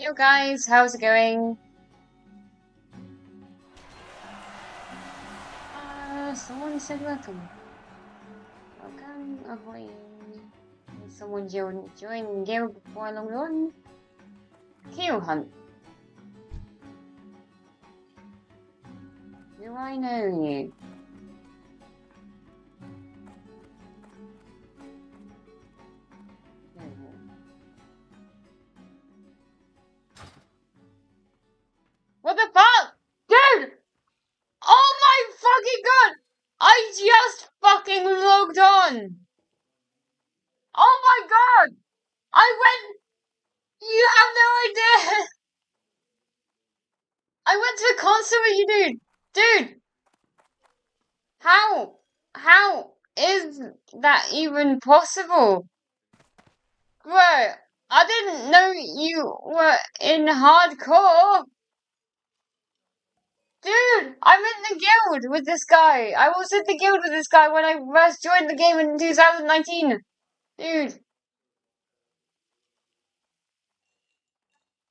Yo guys, how's it going? Someone said welcome. Welcome, ahoy. Someone joined guild before I logged on. Kill hunt. Do I know you? No. What the fuck? Dude! Oh my fucking god! I just fucking logged on! Oh my god! I went... You have no idea! I went to a concert with you, dude! Dude! How is that even possible? Bro, I didn't know you were in hardcore! Dude, I'm in the guild with this guy. I was in the guild with this guy when I first joined the game in 2019. Dude.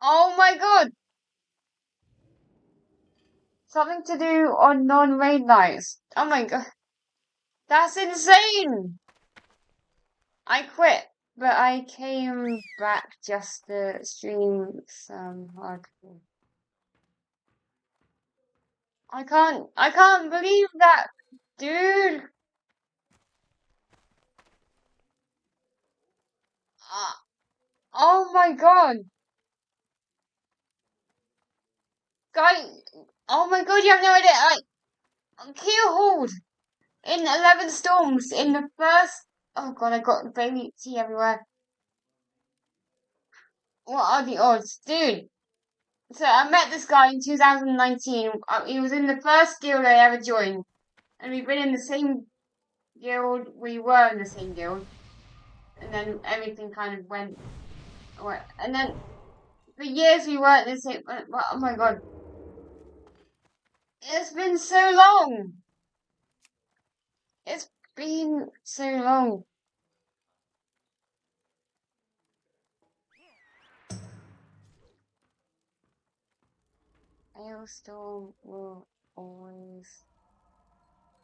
Oh my god. Something to do on non-raid nights. Oh my god. That's insane. I quit, but I came back just to stream some hardcore. I can't believe that, dude. Oh my god. Guy, oh my god, you have no idea. KEELHAULED in 11 storms in the first. Oh god, I got baby tea everywhere. What are the odds, dude? So I met this guy in 2019. He was in the first guild I ever joined, and we've been in the same guild. We were in the same guild, and then everything kind of went. And then for years we weren't in the same. Oh my god, it's been so long. It's been so long. Hailstorm will always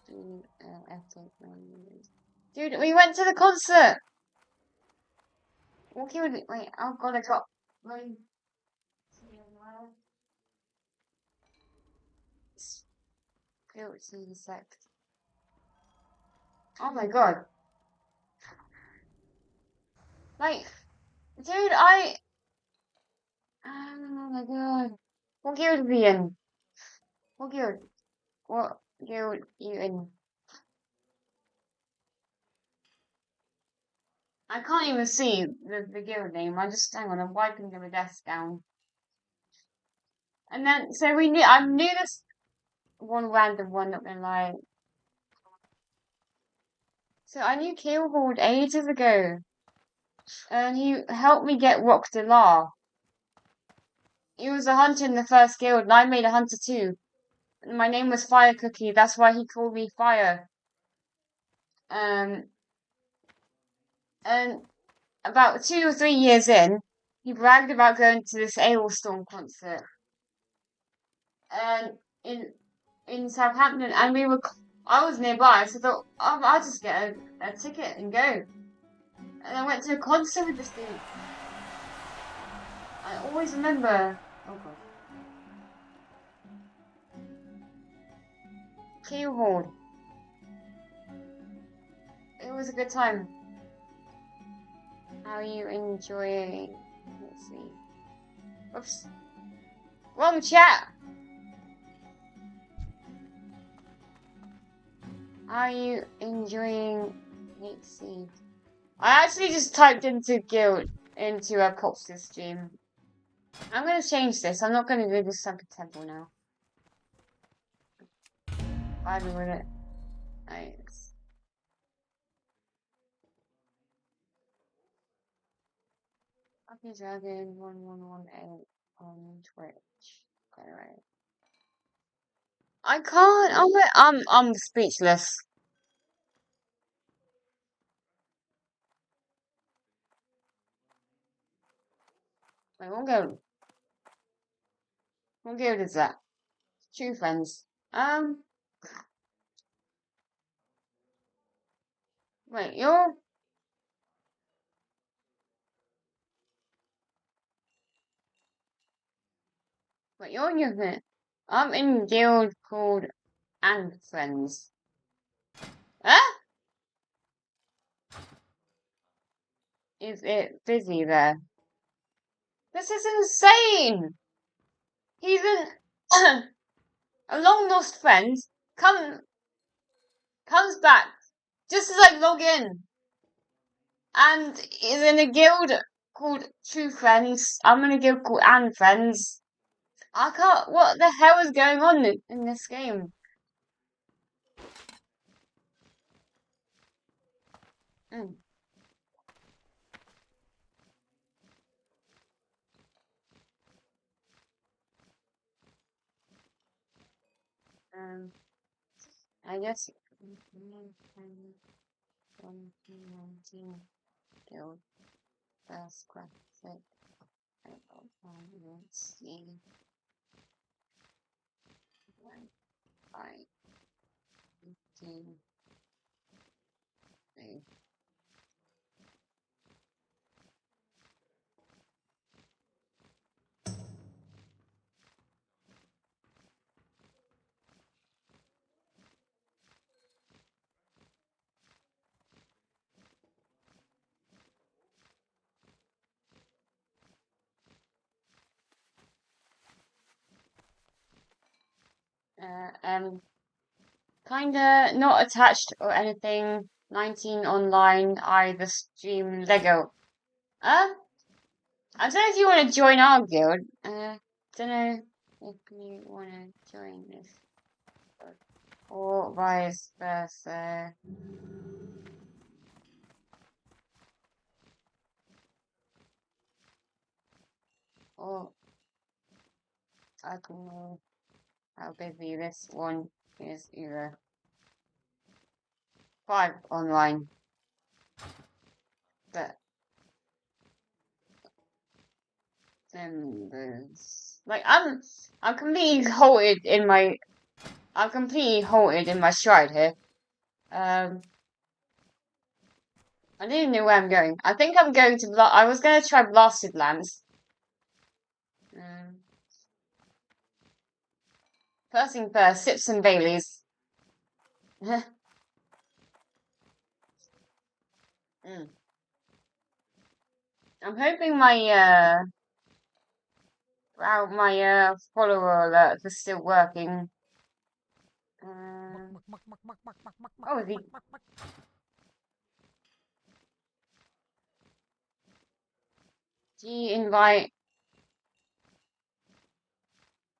do epic memories. Dude, we went to the concert! Okay, wait, oh god, I got rain. Guilty insect. Oh my god. Like, dude, oh my god. What guild are we in? What guild? What guild you in? I can't even see the guild name. Hang on, I'm wiping the desk down. And then, so I knew this one random one, not gonna lie. So I knew KEELHAULED ages ago. And he helped me get Rock de La. He was a hunter in the first guild, and I made a hunter too. And my name was Fire Cookie, that's why he called me Fire. And about 2 or 3 years in, he bragged about going to this Hailstorm concert. And in Southampton, and I was nearby, so I thought, I'll just get a ticket and go. And I went to a concert with this dude. I always remember. Oh god. KEELHAULED. It was a good time. How are you enjoying? Let's see. Oops. Wrong chat! How are you enjoying? Let's see. I actually just typed into guild into a Popster stream. I'm gonna change this. I'm not gonna do the Sunken Temple now. Vibing with it. Nice. Happy Dragon 1118 on Twitch. Okay, right. I can't. I'm speechless. Wait, we'll go. What guild is that? True Friends. Wait, you're in your, I'm in a guild called And Friends. Huh? Is it busy there? This is insane! He's a long lost friend comes back just as I log in and is in a guild called True Friends. I'm in a guild called And Friends. I can't. What the hell is going on in this game? Mm. Um, I guess 2019 guild first classic. Let's see. I do. Kinda not attached or anything. 19 online. I the stream Lego. I don't know if you want to join our guild. Don't know if you want to join this or vice versa. Or I don't know how busy this one is either. 5 online. But members. Like I'm completely halted in my stride here. I don't even know where I'm going. I think I'm going to I was gonna try Blasted Lands. First thing first, sip some Baileys. mm. I'm hoping my follower alert is still working. Oh, G invite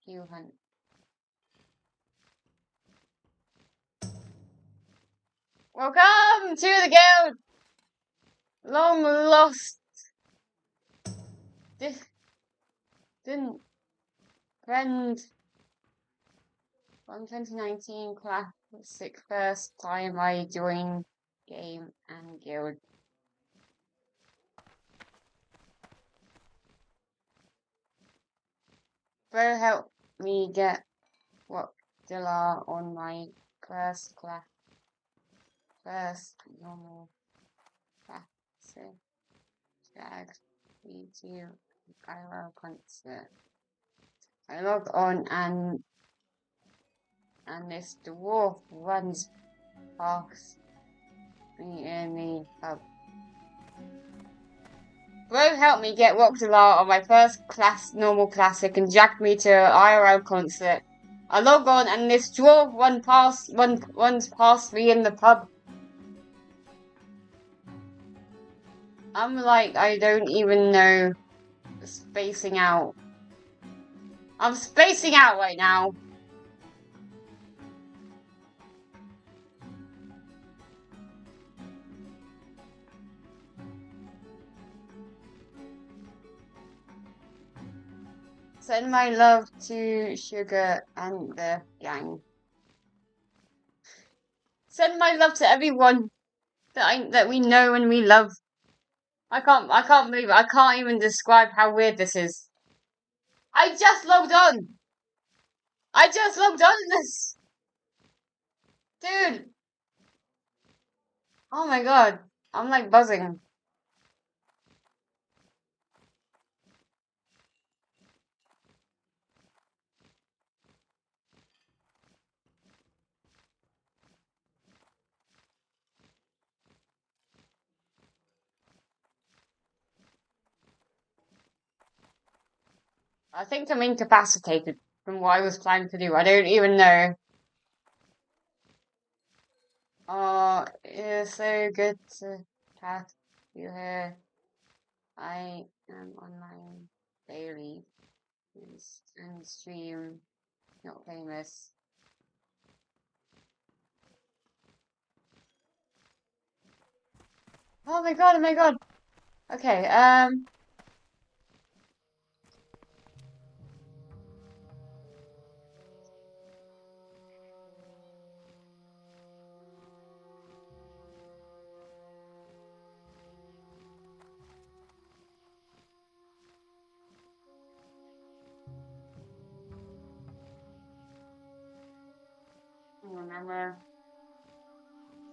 you hunt. Welcome to the guild. Long lost distant friend from 2019 classic first time I joined game and guild. Bro, help me get what Dilla on my first normal classic jag video IRL concert. I log on and this dwarf runs past me in the pub. Bro, help me get Rockdala on my first normal classic and jack me to an IRL concert. I log on and this dwarf runs past me in the pub. I'm like, I don't even know spacing out. I'm spacing out right now. Send my love to Sugar and the gang. Send my love to everyone that we know and we love. I can't believe it. I can't even describe how weird this is. I just logged on. I just logged on this! Dude! Oh my god. I'm like buzzing. I think I'm incapacitated from what I was planning to do. I don't even know. Oh, it's so good to chat you here. I am online daily and stream, not famous. Oh my god, oh my god. Okay, hang on,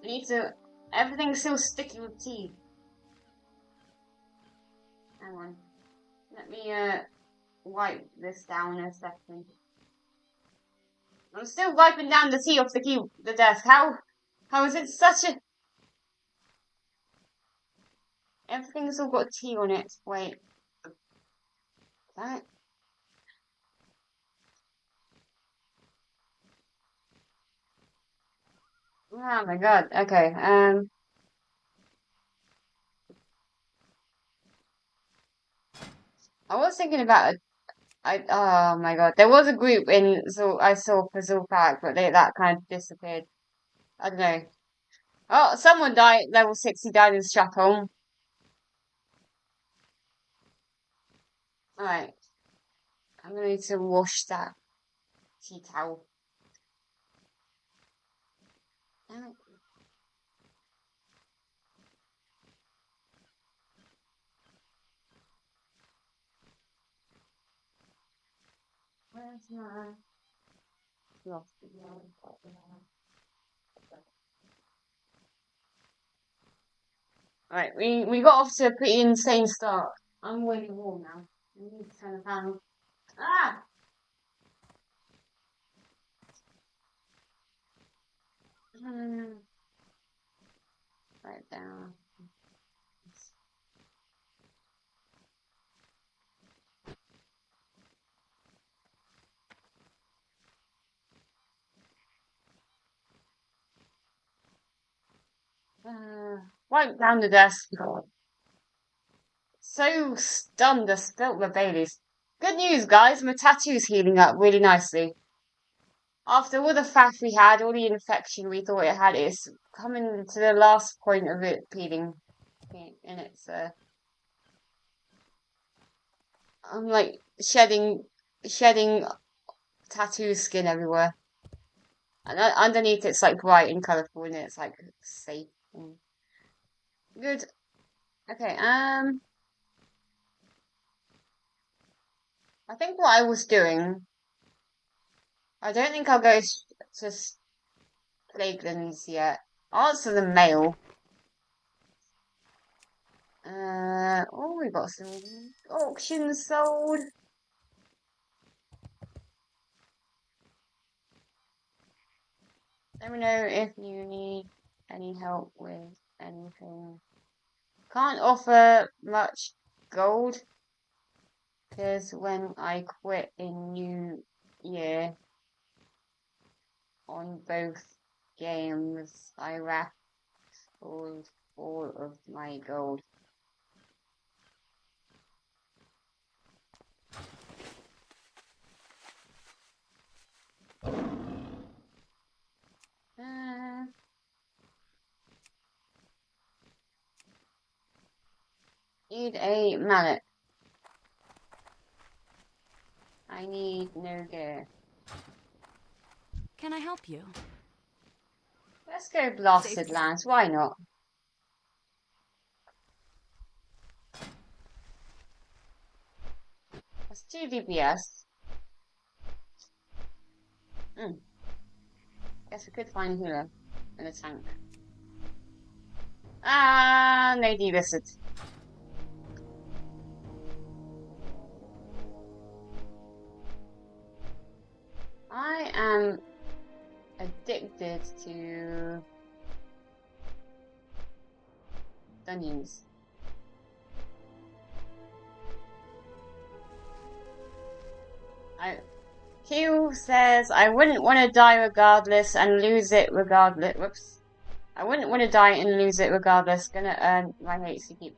I need to, everything's so sticky with teeth. Hang on. Let me, wipe this down a second. I'm still wiping down the tea off the desk. How is it such a... Everything's all got tea on it. Wait. That... Oh my god. Okay, I was thinking about oh my god. There was a group so I saw for Zulfak, but that kind of disappeared. I don't know. Oh, someone died, level 60 died in Stratholme. Alright. I'm gonna need to wash that tea towel. Damn it. Where's my... Lost it. Alright, we got off to a pretty insane start. I'm really warm now. I need to turn the fan on. Ah! Right down. Wipe down the desk. So stunned I spilt my Baileys. Good news, guys. My tattoo's healing up really nicely. After all the faff we had, all the infection we thought it had, it's coming to the last point of it peeling. And it's, I'm like shedding tattoo skin everywhere. And underneath it's like bright and colourful and it's like safe and good. Okay, I think what I was doing, I don't think I'll go to Plaguelands yet. I'll answer the mail. Oh, we got some auctions sold. Let me know if you need any help with anything. Can't offer much gold because when I quit in New Year on both games, I raffled all of my gold. Need a mallet. I need no gear. Can I help you? Let's go Blasted Lands, why not? Let's do DPS. Guess we could find a healer in a tank. Ah, no delisted. I am addicted to dungeons. Keel says, I wouldn't want to die regardless and lose it regardless. Whoops. I wouldn't want to die and lose it regardless. Gonna earn my HC keep.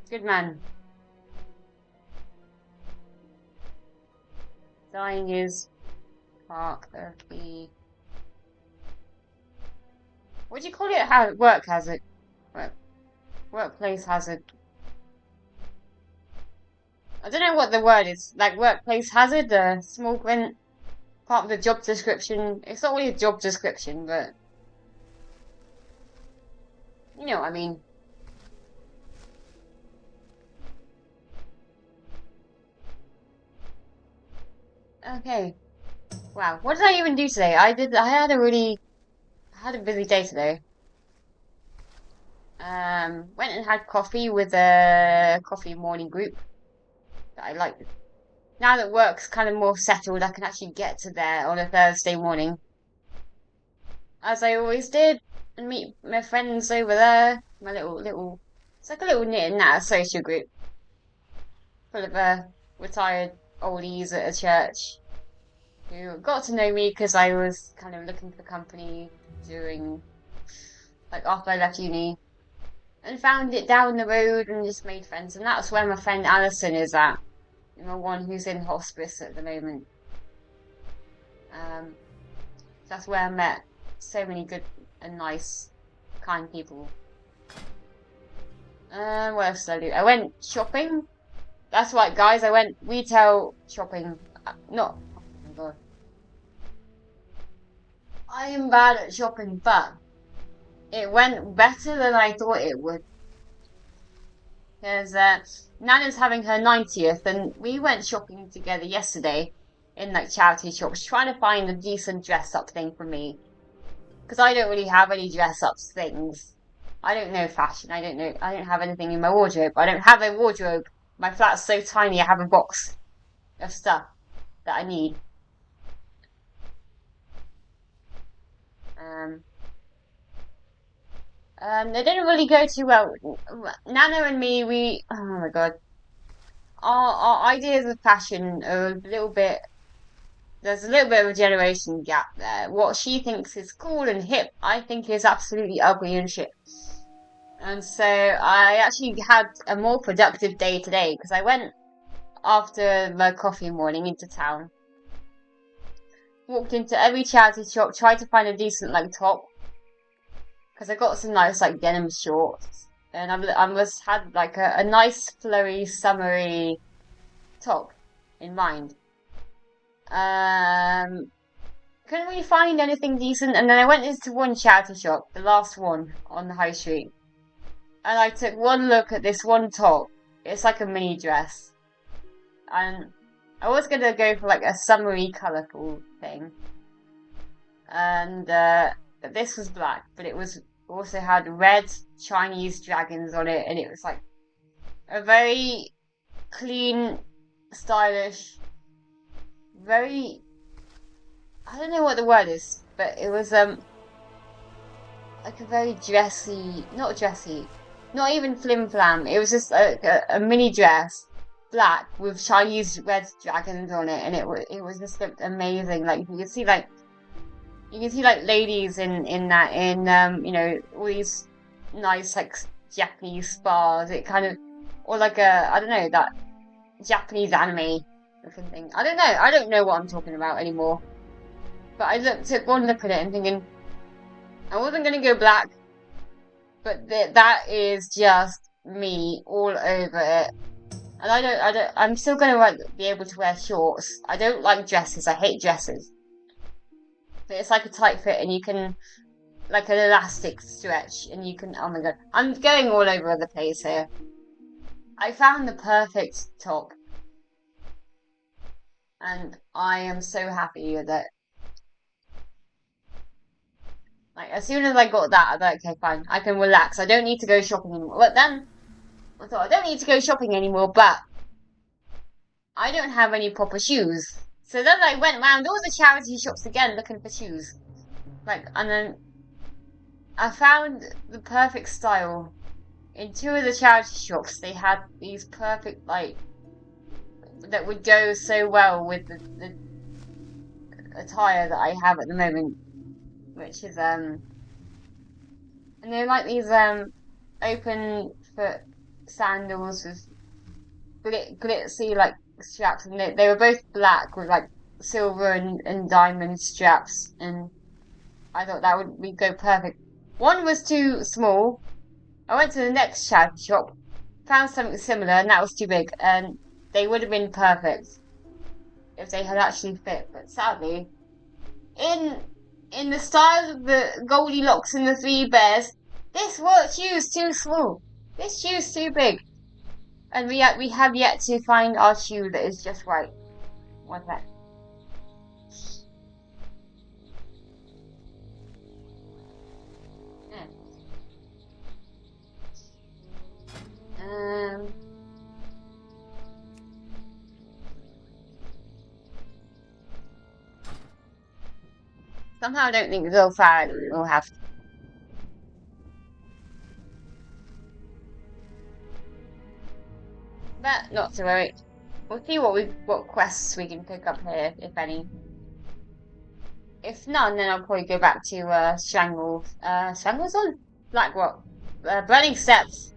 Good man. Dying is part of the... What do you call it? Work hazard. Workplace hazard. I don't know what the word is. Like workplace hazard, the small print, part of the job description. It's not really a job description, but you know what I mean. Okay. Wow. What did I even do today? I had a busy day today. Went and had coffee with a coffee morning group that I liked. Now that work's kind of more settled, I can actually get to there on a Thursday morning, as I always did, and meet my friends over there. My little, it's like a little knit and natter social group full of retired oldies at a church who got to know me because I was kind of looking for company during, like, after I left uni, and found it down the road and just made friends. And that's where my friend Alison is at. The one who's in hospice at the moment. That's where I met so many good and nice, kind people. What else did I do? I went shopping. That's right, guys. I went retail shopping. Oh my god. I am bad at shopping, but it went better than I thought it would. Because Nana's having her 90th, and we went shopping together yesterday in like charity shops, trying to find a decent dress-up thing for me. Because I don't really have any dress-up things. I don't know fashion. I don't have anything in my wardrobe. I don't have a wardrobe. My flat's so tiny. I have a box of stuff that I need. They didn't really go too well. Nana and me, oh my god, our ideas of fashion are a little bit. There's a little bit of a generation gap there. What she thinks is cool and hip, I think is absolutely ugly and shit. And so I actually had a more productive day today because I went after my coffee morning into town, walked into every charity shop, tried to find a decent like top. Because I got some nice like denim shorts, and I was had like a nice flowy summery top in mind. Couldn't really find anything decent, and then I went into one charity shop, the last one on the high street, and I took one look at this one top. It's like a mini dress, and I was gonna go for like a summery, colourful thing, and this was black, but it was also had red Chinese dragons on it, and it was like a very clean, stylish, very, I don't know what the word is, but it was like a very dressy, not even flim flam. It was just a mini dress, black with Chinese red dragons on it, and it was just looked amazing. Like you can see like ladies in you know, all these nice like Japanese spas. It kind of, or like I don't know, that Japanese anime looking thing. I don't know what I'm talking about anymore. But I took one look at it and thinking I wasn't gonna go black, but that is just me all over it. And I'm still gonna like be able to wear shorts. I don't like dresses. I hate dresses. But it's like a tight fit, and you can, like an elastic stretch, and you can, oh my god. I'm going all over the place here. I found the perfect top. And I am so happy with it. Like, as soon as I got that, I was like, okay, fine, I can relax. I don't need to go shopping anymore. But then, I thought, I don't need to go shopping anymore, but I don't have any proper shoes. So then I went round all the charity shops again looking for shoes. Like, and then I found the perfect style. In two of the charity shops, they had these perfect, like, that would go so well with the attire that I have at the moment, which is, and they're like these, open foot sandals with glitzy, like, straps, and they were both black with, like, silver and diamond straps, and I thought that would go perfect. One was too small. I went to the next charity shop, found something similar, and that was too big, and they would have been perfect if they had actually fit. But sadly, in in the style of the Goldilocks and the Three Bears, this shoe's too small. This shoe's too big, and we have yet to find our shoe that is just right. What's that? Yeah. Um. Somehow I don't think so far we'll have. But not to worry. We'll see what quests we can pick up here, if any. If none, then I'll probably go back to Strangle's on Black Rock. Burning Steps.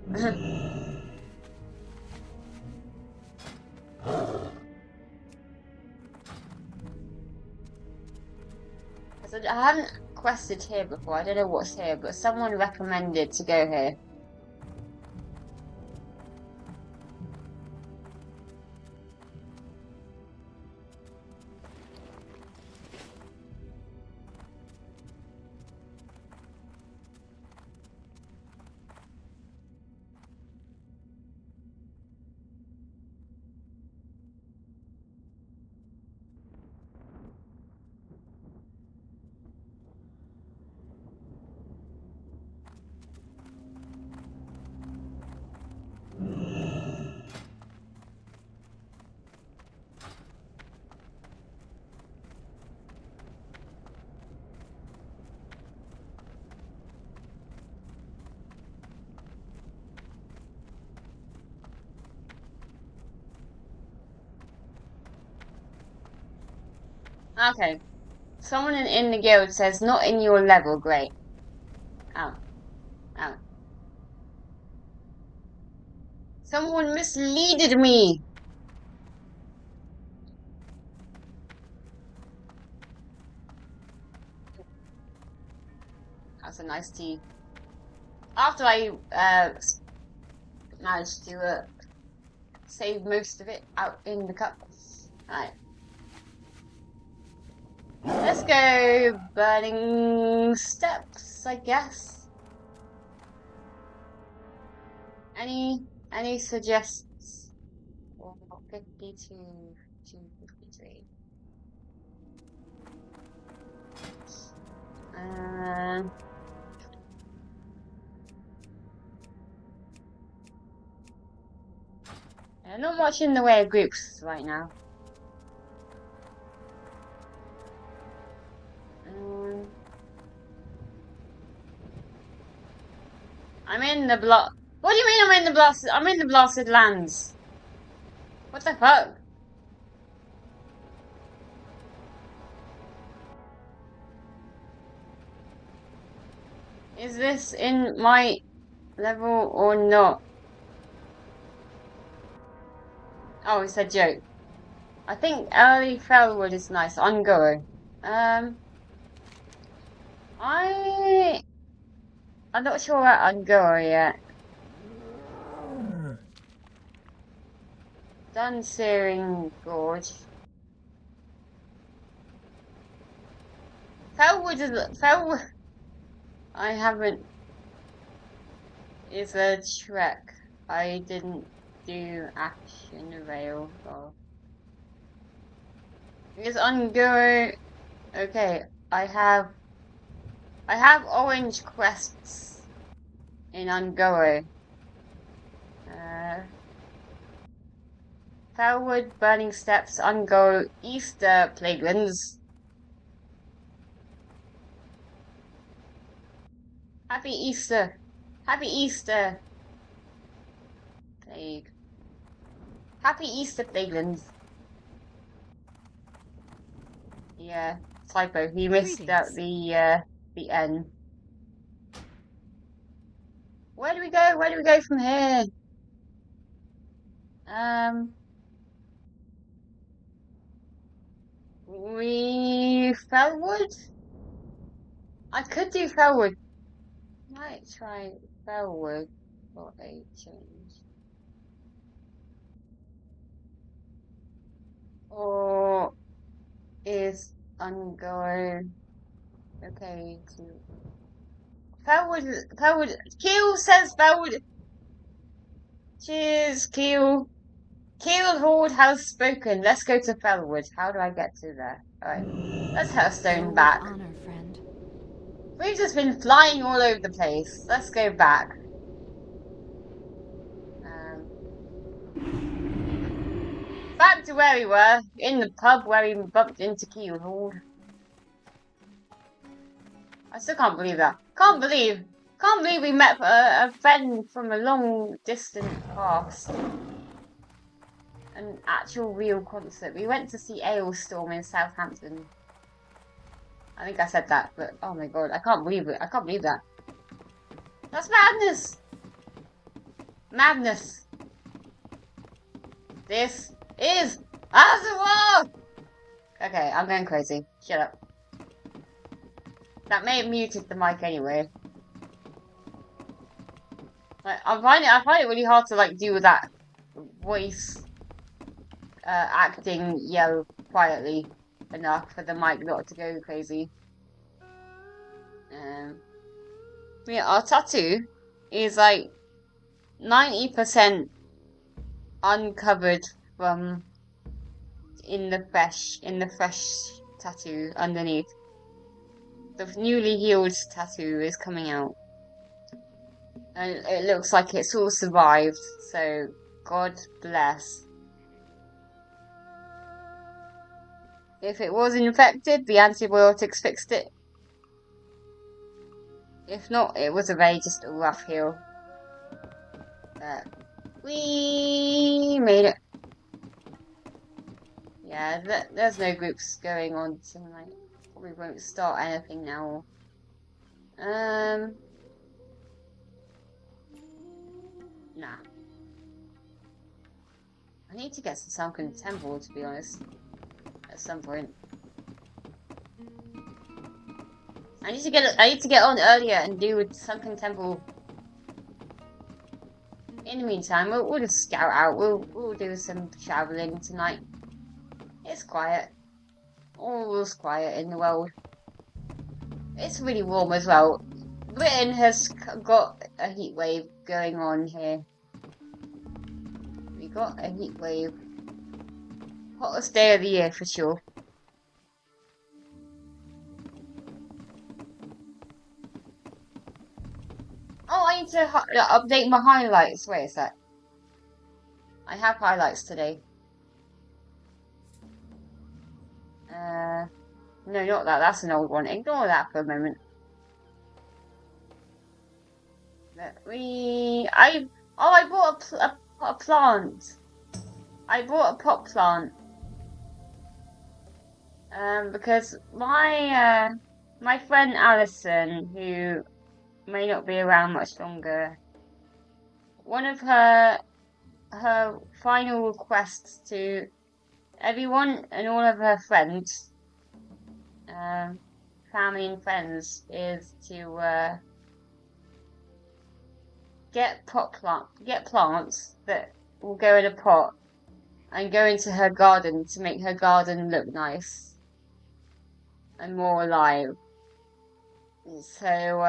So I haven't quested here before. I don't know what's here, but someone recommended to go here. Okay. Someone in the guild says not in your level. Great. Oh. Oh. Someone misleaded me. That's a nice tea. After I managed to save most of it out in the cup. Right. Let's go burning steps, I guess. Any suggestions? 52 to 53. Not much in the way of groups right now. I'm in the block. What do you mean I'm in the blasted? I'm in the blasted lands. What the fuck? Is this in my level or not? Oh, it's a joke. I think early Fellwood is nice. Ungoro. I'm not sure about Ungoro yet. Done Searing Gorge. Fellwood. I haven't. It's a trek. I didn't do action rail for. It's Ungoro. Okay, I have I have orange quests in Ungoe. Felwood, Burning Steps, Ungo, Easter, Plaguelands. Happy Easter! Happy Easter! Plague. Happy Easter, Plaguelands. Yeah, typo. He missed out the N. Where do we go? Where do we go from here? We Felwood? I could do Felwood. Might try Felwood for a change. Or is Ungo okay to Felwood Keel says Felwood. Cheers, Keel. KEELHAULED has spoken. Let's go to Felwood. How do I get to there? Alright. Let's Hearthstone back. Honor, friend. We've just been flying all over the place. Let's go back. Back to where we were. In the pub where we bumped into KEELHAULED. I still can't believe that. Can't believe we met a friend from a long distant past. An actual real concert. We went to see Ailstorm in Southampton. I think I said that, but oh my god, I can't believe it. I can't believe that. That's madness! Madness! This is Azawar! Okay, I'm going crazy. Shut up. That may have muted the mic anyway. Like, I find it really hard to like do that voice acting yell quietly enough for the mic not to go crazy. Yeah, our tattoo is like 90% uncovered from in the fresh tattoo underneath. The newly healed tattoo is coming out. And it looks like it's all survived, so God bless. If it was infected, the antibiotics fixed it. If not, it was just a rough heal. But we made it. Yeah, there's no groups going on tonight. Probably won't start anything now. Nah. I need to get some Sunken Temple, to be honest. At some point. I need to get on earlier and do with Sunken Temple. In the meantime, we'll just scout out. We'll do some travelling tonight. It's quiet. All's quiet in the world. It's really warm as well. Britain has got a heat wave going on here. We got a heat wave. Hottest day of the year for sure. Oh, I need to update my highlights. Wait a sec. I have highlights today. No, not that. That's an old one. Ignore that for a moment. I bought a plant. I bought a pot plant. Because my friend Alison, who may not be around much longer, one of her final requests to everyone and all of her friends, family and friends, is to get plants that will go in a pot and go into her garden to make her garden look nice and more alive. So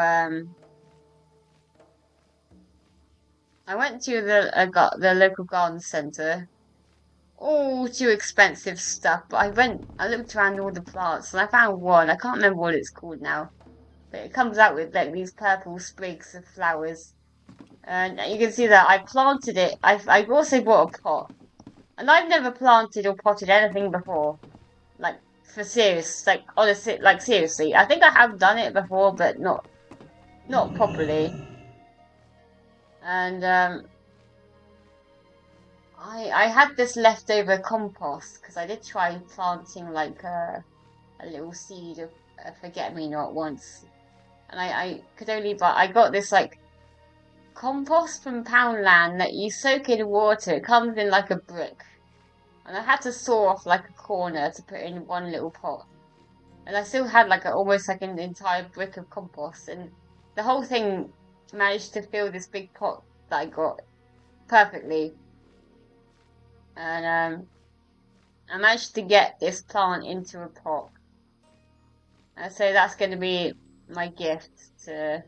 I went to the local garden centre. All too expensive stuff, but I looked around all the plants and I found one. I can't remember what it's called now. but it comes out with like these purple sprigs of flowers. And you can see that I planted it. I also bought a pot. And I've never planted or potted anything before. Like, for serious, like, honestly, like, seriously. I think I have done it before, but not properly. And, I had this leftover compost, because I did try planting, like, a little seed of a forget-me-not once. And I could only buy, I got this, like, compost from Poundland that you soak in water. It comes in like a brick. And I had to saw off like a corner to put in one little pot. And I still had like almost like an entire brick of compost. And the whole thing managed to fill this big pot that I got perfectly. And I managed to get this plant into a pot. And so that's going to be my gift to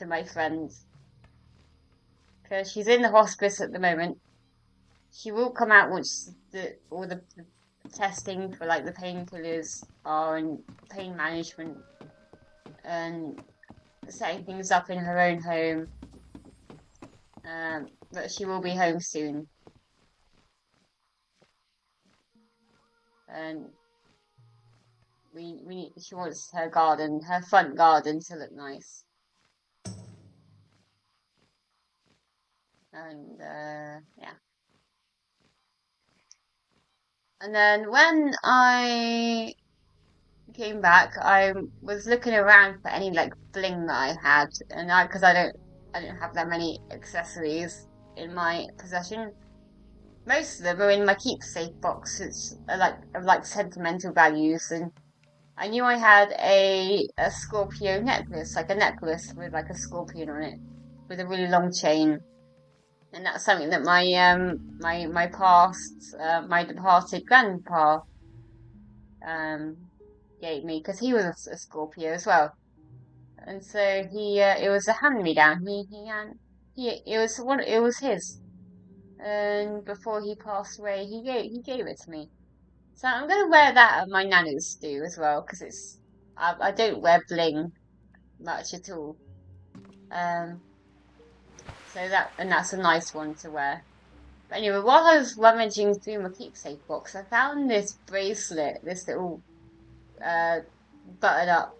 my friends. Because she's in the hospice at the moment. She will come out once all the testing for like the painkillers are and pain management and setting things up in her own home. But she will be home soon. And she wants her front garden to look nice. And yeah. And then when I came back, I was looking around for any like bling that I had, and because I don't have that many accessories in my possession. Most of them are in my keepsake box. It's like sentimental values, and I knew I had a Scorpio necklace, like a necklace with like a scorpion on it, with a really long chain. And that's something that my departed grandpa gave me, because he was a Scorpio as well, and so it was a hand me down. It was his, and before he passed away, he gave it to me. So I'm gonna wear that at my nana's do as well, because I don't wear bling much at all. So that's a nice one to wear. But anyway, while I was rummaging through my keepsake box, I found this bracelet, this little buttoned up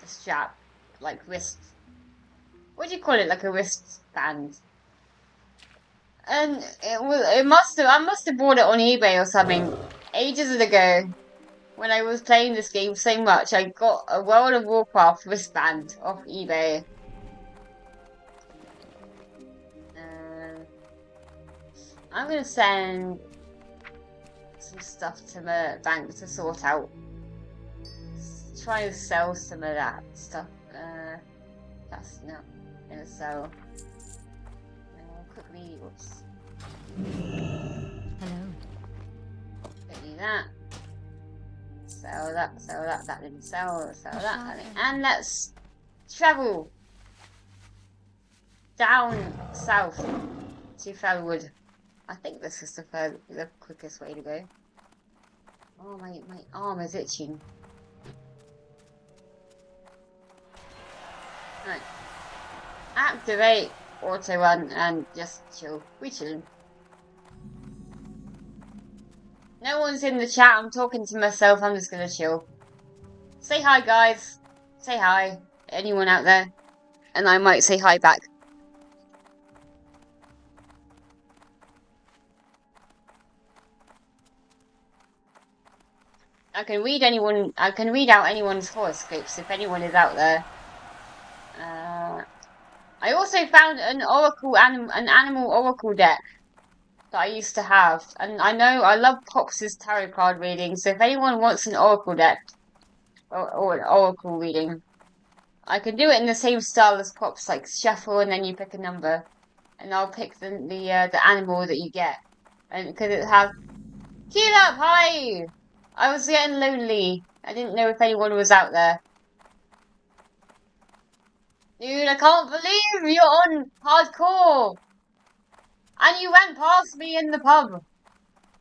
strap, like wrist. What do you call it? Like a wristband. And I must have bought it on eBay or something ages ago. When I was playing this game so much, I got a World of Warcraft wristband off eBay. I'm gonna send some stuff to my bank to sort out. Try to sell some of that stuff. That's not gonna sell. Quickly, whoops. Hello. Don't do that. Sell that, that didn't sell, that didn't. And let's travel down south to Fellwood. I think this is the quickest way to go. Oh, my arm is itching. Right. Activate auto run and just chill. We chilling. No one's in the chat. I'm talking to myself. I'm just gonna chill. Say hi, guys. Say hi. Anyone out there? And I might say hi back. I can read out anyone's horoscopes if anyone is out there. I also found an animal oracle deck that I used to have, and I know I love Pops's tarot card reading. So if anyone wants an oracle deck or an oracle reading, I can do it in the same style as Pops, like shuffle and then you pick a number, and I'll pick the animal that you get, and because it has Keel up, hi. I was getting lonely. I didn't know if anyone was out there. Dude, I can't believe you're on hardcore. And you went past me in the pub.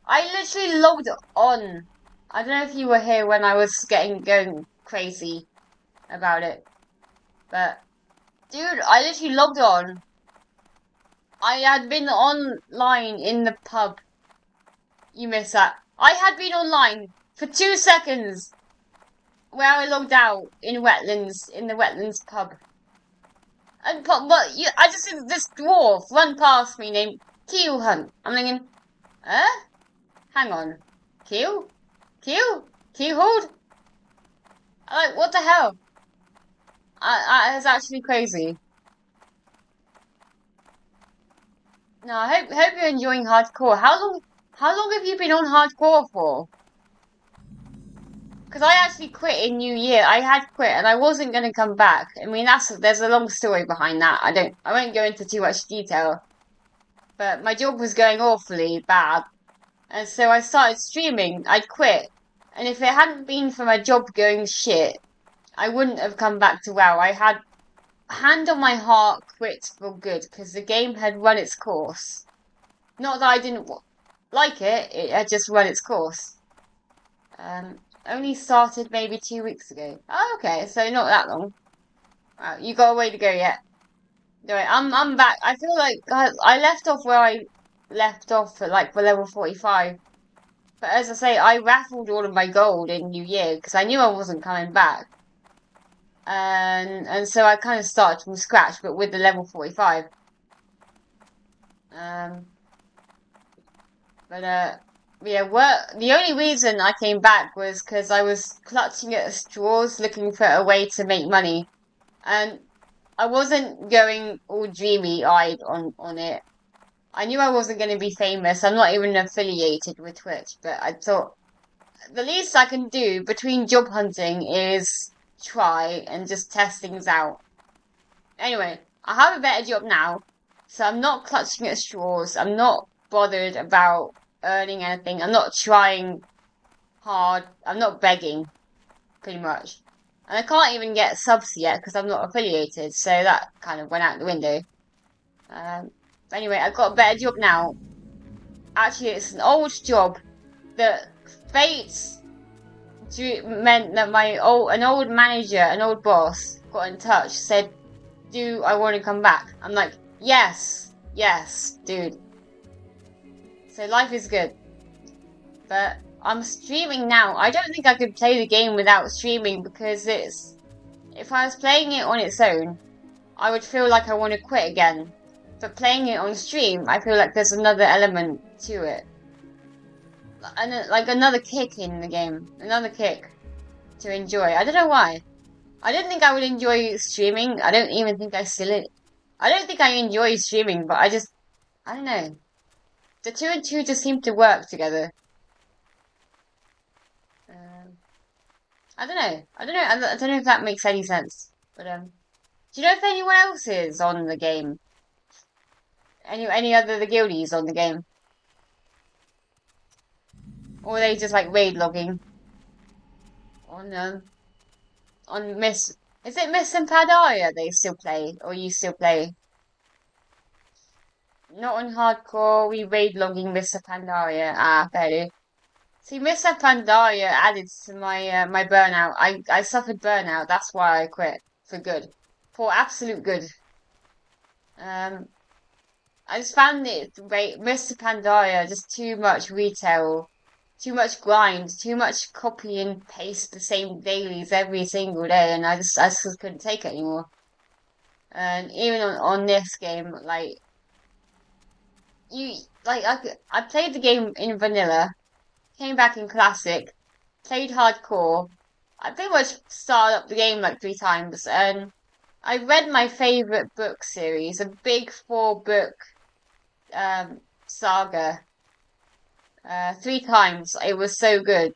I literally logged on. I don't know if you were here when I was going crazy. about it. But, dude, I literally logged on. I had been online in the pub. You missed that. I had been online for 2 seconds where I logged out in the wetlands pub. But I just see this dwarf run past me named KEELHAULED. I'm thinking, hang on. Keel? KEELHAULED? I'm like, what the hell? It's actually crazy. No, I hope you're enjoying hardcore. How long have you been on hardcore for? Because I actually quit in New Year. I had quit and I wasn't going to come back. I mean, there's a long story behind that. I won't go into too much detail. But my job was going awfully bad. And so I started streaming. I'd quit. And if it hadn't been for my job going shit, I wouldn't have come back to WoW. I had, hand on my heart, quit for good because the game had run its course. Not that I didn't like it, it had just run its course. Only started maybe 2 weeks ago. Oh, okay, so not that long. Wow, you got a way to go yet. Anyway, I'm back. I feel like I left off where I left off at like for level 45. But as I say, I raffled all of my gold in New Year because I knew I wasn't coming back. And so I kind of started from scratch, but with the level 45. Yeah, the only reason I came back was because I was clutching at straws looking for a way to make money. And I wasn't going all dreamy-eyed on it. I knew I wasn't going to be famous. I'm not even affiliated with Twitch, but I thought the least I can do between job hunting is try and just test things out. Anyway, I have a better job now, so I'm not clutching at straws. I'm not bothered about earning anything. I'm not trying hard. I'm not begging, pretty much. And I can't even get subs yet because I'm not affiliated, so that kind of went out the window. Anyway, I've got a better job now. Actually, it's an old job that fate meant that an old manager, an old boss, got in touch, said, "Do I want to come back?" I'm like, yes, dude. So life is good. But I'm streaming now. I don't think I could play the game without streaming because if I was playing it on its own, I would feel like I want to quit again. But playing it on stream, I feel like there's another element to it. And like another kick in the game. Another kick to enjoy. I don't know why. I didn't think I would enjoy streaming. I don't think I enjoy streaming, but I don't know. The two and two just seem to work together. I don't know. I don't know if that makes any sense. But do you know if anyone else is on the game? Any other the guildies on the game? Or are they just like raid logging? On Miss, is it Miss and Pandaria they still play, or you still play? Not on hardcore, we raid logging Miss Pandaria. Ah, fair. See, Miss Pandaria added to my burnout. I suffered burnout, that's why I quit. For good. For absolute good. I just found it, Mr. Pandaria, just too much retail. Too much grind, too much copy and paste the same dailies every single day, and I just couldn't take it anymore. And even on this game, like I played the game in vanilla, came back in classic, played hardcore. I pretty much started up the game like 3 times, and I read my favorite book series, a big 4-book saga. 3 times. It was so good.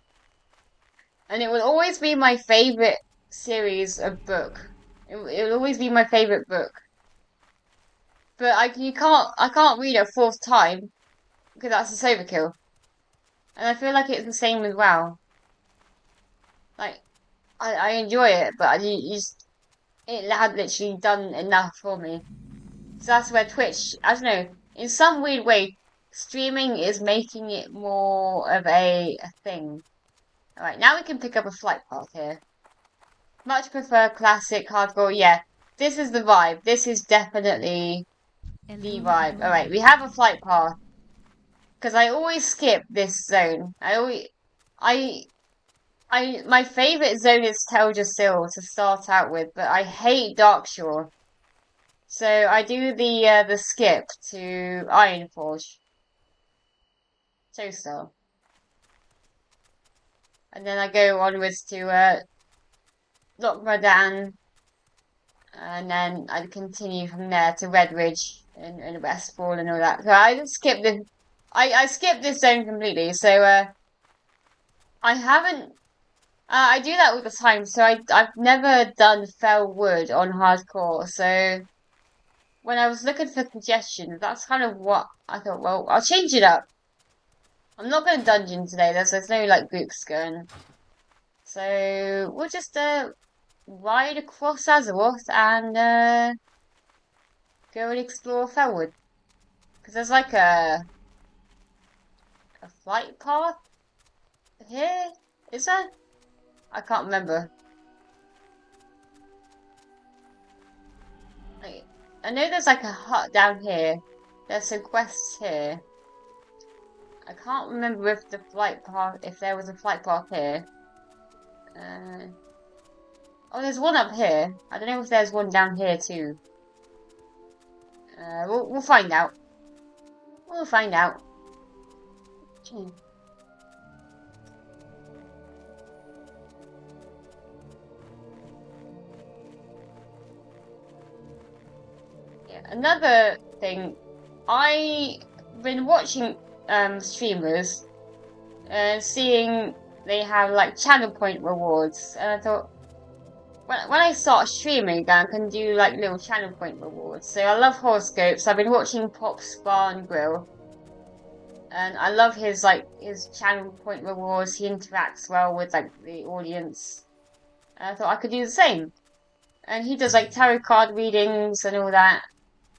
And it will always be my favorite series of book. It will always be my favorite book. But I can't read it a 4th time because that's a overkill. And I feel like it's the same as WoW. Like I enjoy it, but it had literally done enough for me. So that's where Twitch, I don't know, in some weird way, streaming is making it more of a thing. Alright, now we can pick up a flight path here. Much prefer classic hardcore. Yeah, this is the vibe. This is definitely the vibe. Alright, we have a flight path. Because I always skip this zone. I, my favorite zone is Teldrassil to start out with, but I hate Darkshore. So I do the skip to Ironforge. Toaster. And then I go onwards to Lochmadan, and then I continue from there to Redridge and Westfall and all that. So I just skip the I skip this zone completely. So I haven't I do that all the time. So I've never done Fellwood on hardcore. So when I was looking for suggestions, that's kind of what I thought. Well, I'll change it up. I'm not going to dungeon today. There's no like groups going. So we'll just ride across Azeroth and go and explore Fellwood. Because there's like a flight path here. Is there? I can't remember. I know there's like a hut down here. There's some quests here. I can't remember if the flight path, if there was a flight path here. Oh, there's one up here. I don't know if there's one down here too. We'll find out. We'll find out. Yeah, another thing, I've been watching streamers and seeing they have like channel point rewards, and I thought when I start streaming again, I can do like little channel point rewards. So I love horoscopes. I've been watching Pop's Bar and Grill, and I love his channel point rewards. He interacts well with like the audience, and I thought I could do the same. And he does like tarot card readings and all that.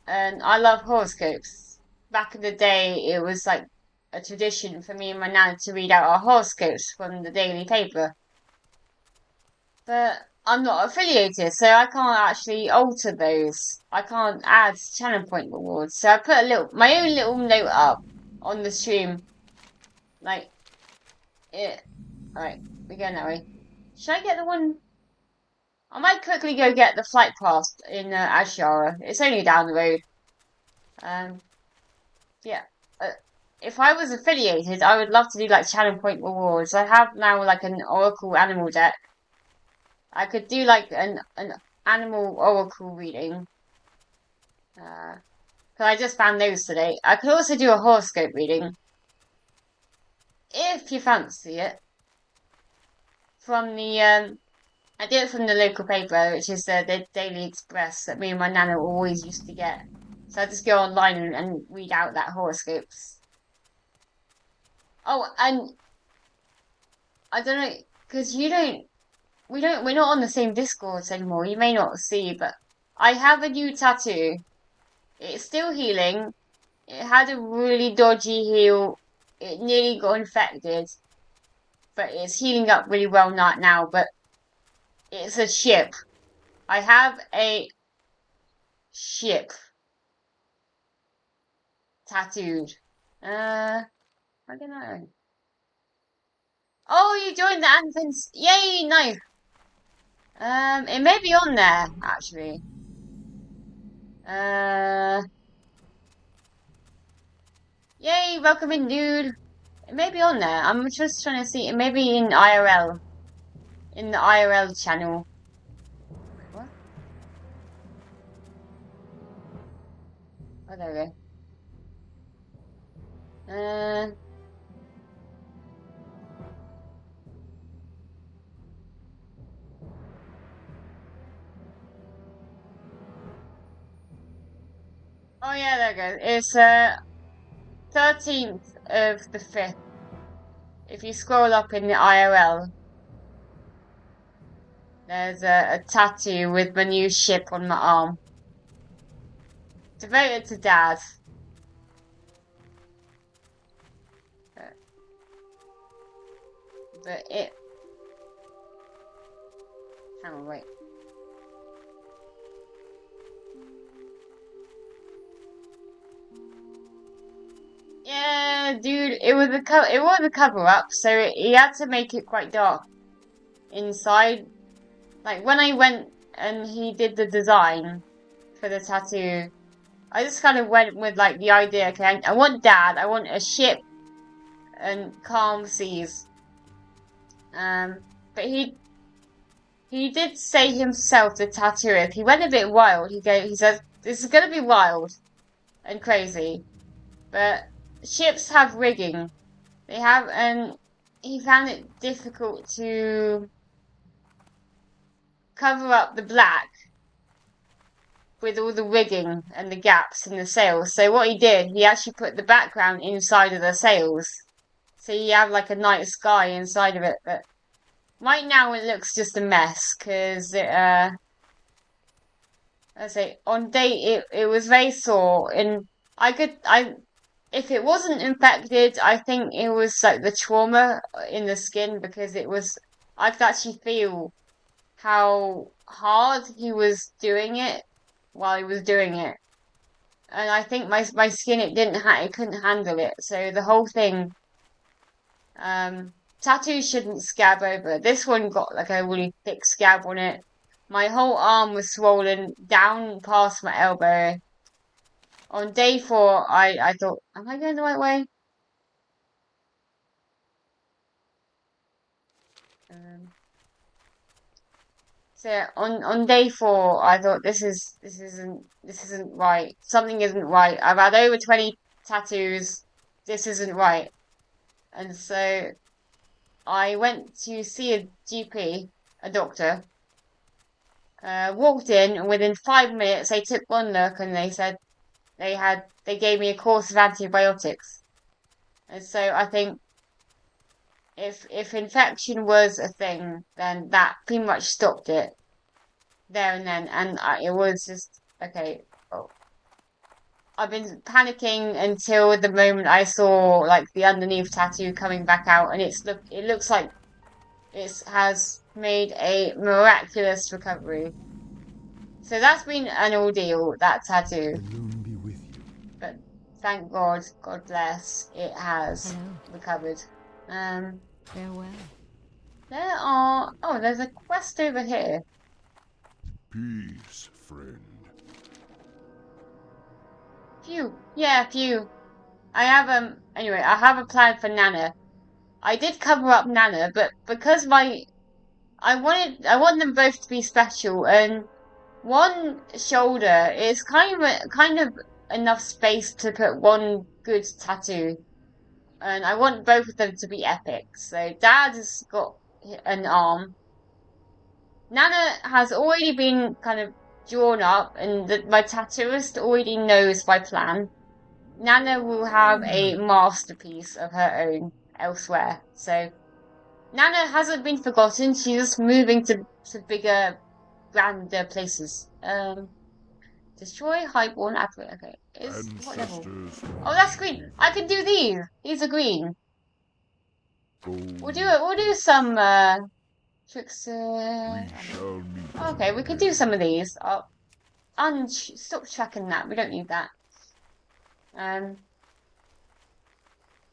And I love horoscopes. Back in the day, it was like a tradition for me and my nan to read out our horoscopes from the daily paper. But I'm not affiliated, so I can't actually alter those. I can't add channel point rewards. So I put my own little note up on the stream. Like, it. Alright, we're going that way. Should I get the one? I might quickly go get the flight pass in Ashara. It's only down the road. Yeah. If I was affiliated, I would love to do like channel point rewards. I have now like an Oracle animal deck. I could do like an animal Oracle reading. Cause I just found those today. I could also do a horoscope reading. If you fancy it. From the I did it from the local paper, which is the Daily Express that me and my nana always used to get. So I just go online and read out that horoscopes. Oh, and I don't know, because we're not on the same Discords anymore. You may not see, but I have a new tattoo. It's still healing. It had a really dodgy heal. It nearly got infected, but it's healing up really well now. But it's a ship. I have a ship tattooed. I don't know. Oh, you joined the Anthons. Yay, nice. It may be on there, actually. Yay, welcome in, dude. It may be on there. I'm just trying to see. It may be in IRL. In the IRL channel. What? Oh, there we go. Oh yeah, there we go. It's 13th of the 5th. If you scroll up in the IRL, there's a tattoo with my new ship on my arm. Devoted to Dad. But it... Hang on, wait. Yeah, dude, it was a cover up, so he had to make it quite dark inside. Like when I went and he did the design for the tattoo, I just kind of went with like the idea, okay, I want Dad, I want a ship and calm seas. But he did say himself, the tattooist, he went a bit wild. He says this is gonna be wild and crazy, but ships have rigging. They have, and he found it difficult to cover up the black with all the rigging and the gaps in the sails. So what he did, he actually put the background inside of the sails. So you have like a night sky inside of it. But right now it looks just a mess because I say on day it was very sore, and if it wasn't infected, I think it was like the trauma in the skin because I could actually feel how hard he was doing it while he was doing it. And I think my skin, it couldn't handle it. So the whole thing, tattoos shouldn't scab over. This one got like a really thick scab on it. My whole arm was swollen down past my elbow. On day 4, I thought, am I going the right way? So on day 4, I thought this isn't right. Something isn't right. I've had over 20 tattoos. This isn't right. And so I went to see a GP, a doctor. Walked in, and within 5 minutes they took one look and they said they gave me a course of antibiotics. And so I think if infection was a thing, then that pretty much stopped it there and then. And it was just okay. Oh. I've been panicking until the moment I saw like the underneath tattoo coming back out, and it looks like it has made a miraculous recovery. So that's been an ordeal, that tattoo. The moon be with you. But thank God, God bless, it has Hello. recovered. Farewell. There's a quest over here. Peace, friend. Phew. Yeah, phew. I have a plan for Nana. I did cover up Nana, but because I want them both to be special, and one shoulder is kind of enough space to put one good tattoo, and I want both of them to be epic. So Dad has got an arm. Nana has already been kind of drawn up, and my tattooist already knows my plan. Nana will have a masterpiece of her own elsewhere. So Nana hasn't been forgotten. She's just moving to bigger, grander places. Destroy highborn advert. Okay, what level? Oh, that's green. I can do these. These are green. We'll do some tricks. Okay, we could do some of these. Stop tracking that. We don't need that.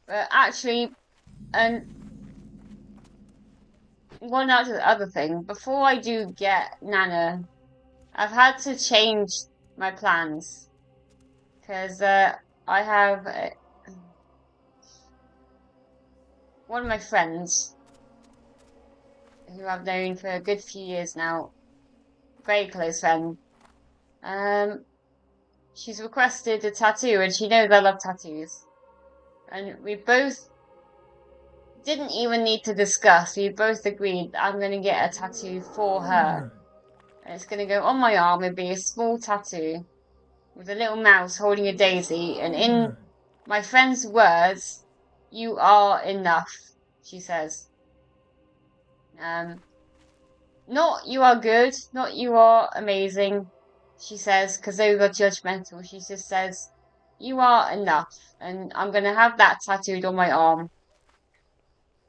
But actually, and one other thing. Before I do get Nana, I've had to change my plans because I have one of my friends who I've known for a good few years now, very close friend. She's requested a tattoo, and she knows I love tattoos. And we both didn't even need to discuss. We both agreed that I'm going to get a tattoo for her. And it's going to go on my arm. It'll be a small tattoo with a little mouse holding a daisy. And in my friend's words, you are enough, she says. Not you are good, not you are amazing, she says, because those are judgmental. She just says, you are enough. And I'm going to have that tattooed on my arm.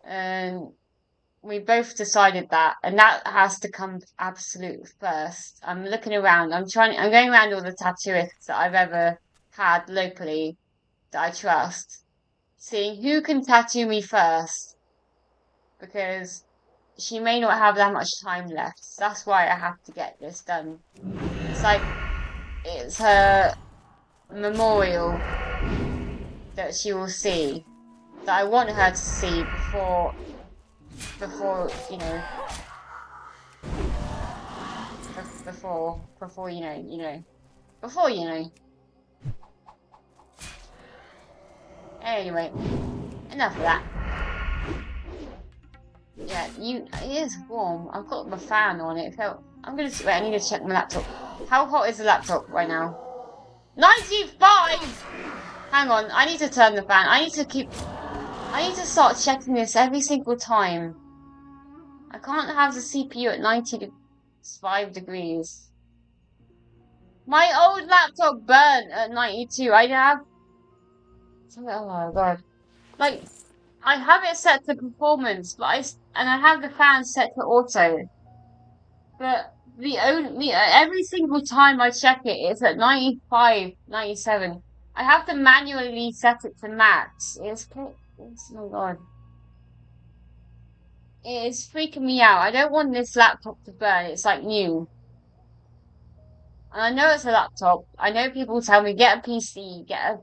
And we both decided that, and that has to come absolute first. I'm looking around. I'm going around all the tattooists that I've ever had locally that I trust, seeing who can tattoo me first, because she may not have that much time left. So that's why I have to get this done. It's like it's her memorial that she will see, that I want her to see before before before Anyway, enough of that. Yeah, it is warm. I've got my fan on it. I'm gonna wait. I need to check my laptop. How hot is the laptop right now? 95. Hang on. I need to turn the fan. I need to start checking this every single time. I can't have the CPU at 95 degrees. My old laptop burnt at 92. I have. Oh my god. Like, I have it set to performance, and I have the fan set to auto. But every single time I check it, it's at 95, 97. I have to manually set it to max. Oh my god. It is freaking me out. I don't want this laptop to burn. It's like new. And I know it's a laptop. I know people tell me get a PC, get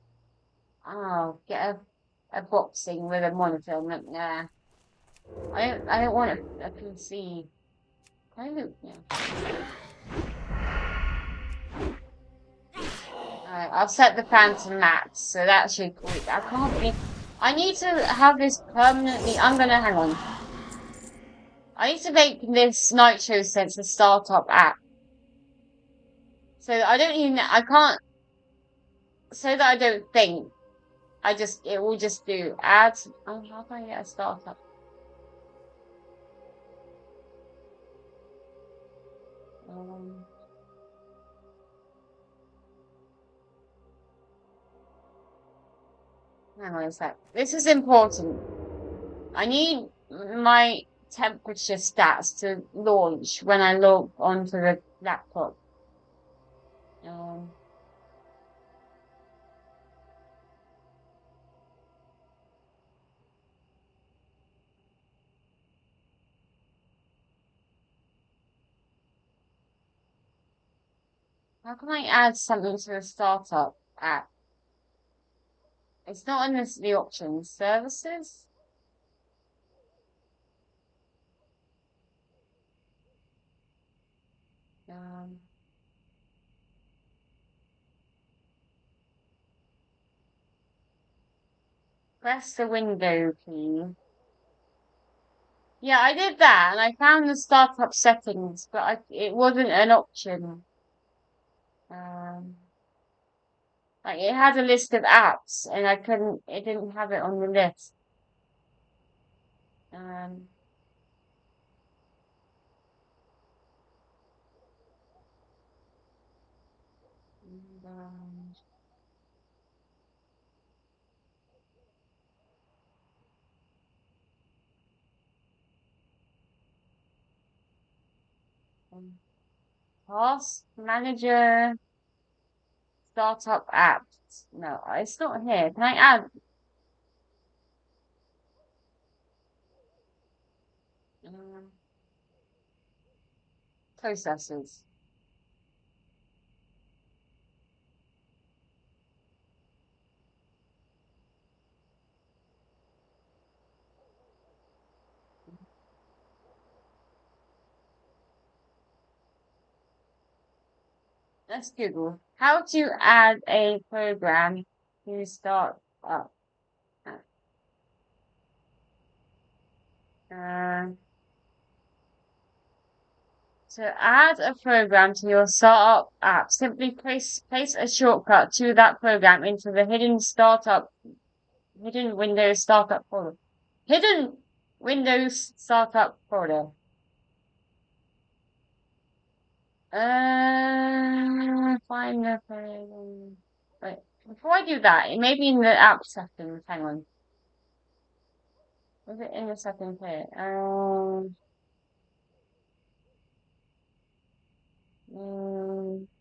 a boxing with a monitor. I'm like, nah. I don't want a PC. Yeah. Alright, I've set the fan to max, so that should quit. I need to have this permanently. Hang on. I need to make this Nitro Sense a startup app. So I don't even, I can't, so that I don't think. It will just do ads. Oh, how can I get a startup? Hang on a sec. This is important. I need my temperature stats to launch when I log onto the laptop. How can I add something to a startup app? It's not in the options. Services? Um, Press the window key. Yeah, I did that, and I found the startup settings, but it wasn't an option. Like it had a list of apps, and it didn't have it on the list. Um, and, Task Manager, Startup Apps. No, it's not here. Can I add? Um, Processes. Let's Google how to add a program to start up. Uh, to add a program to your startup app, simply place a shortcut to that program into the hidden Windows startup folder. Hidden Windows startup folder. Find the program. Wait, before I do that, it may be in the app settings. Hang on. is it in the second pit?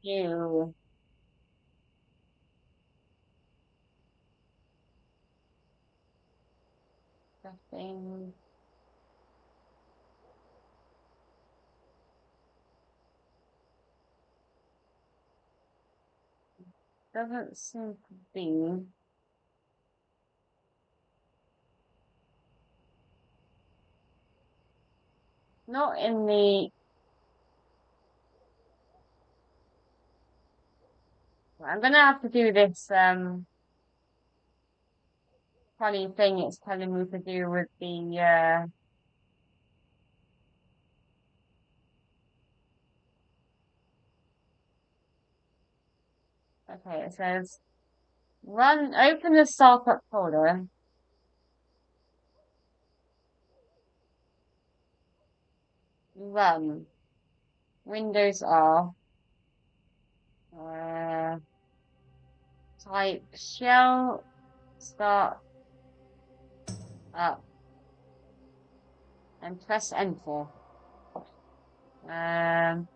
You. Nothing. Doesn't seem to be. Not in the. I'm gonna have to do this funny thing it's telling me to do with the okay, it says open the startup folder, run, Windows R, uh, type shell start up and press enter. Um,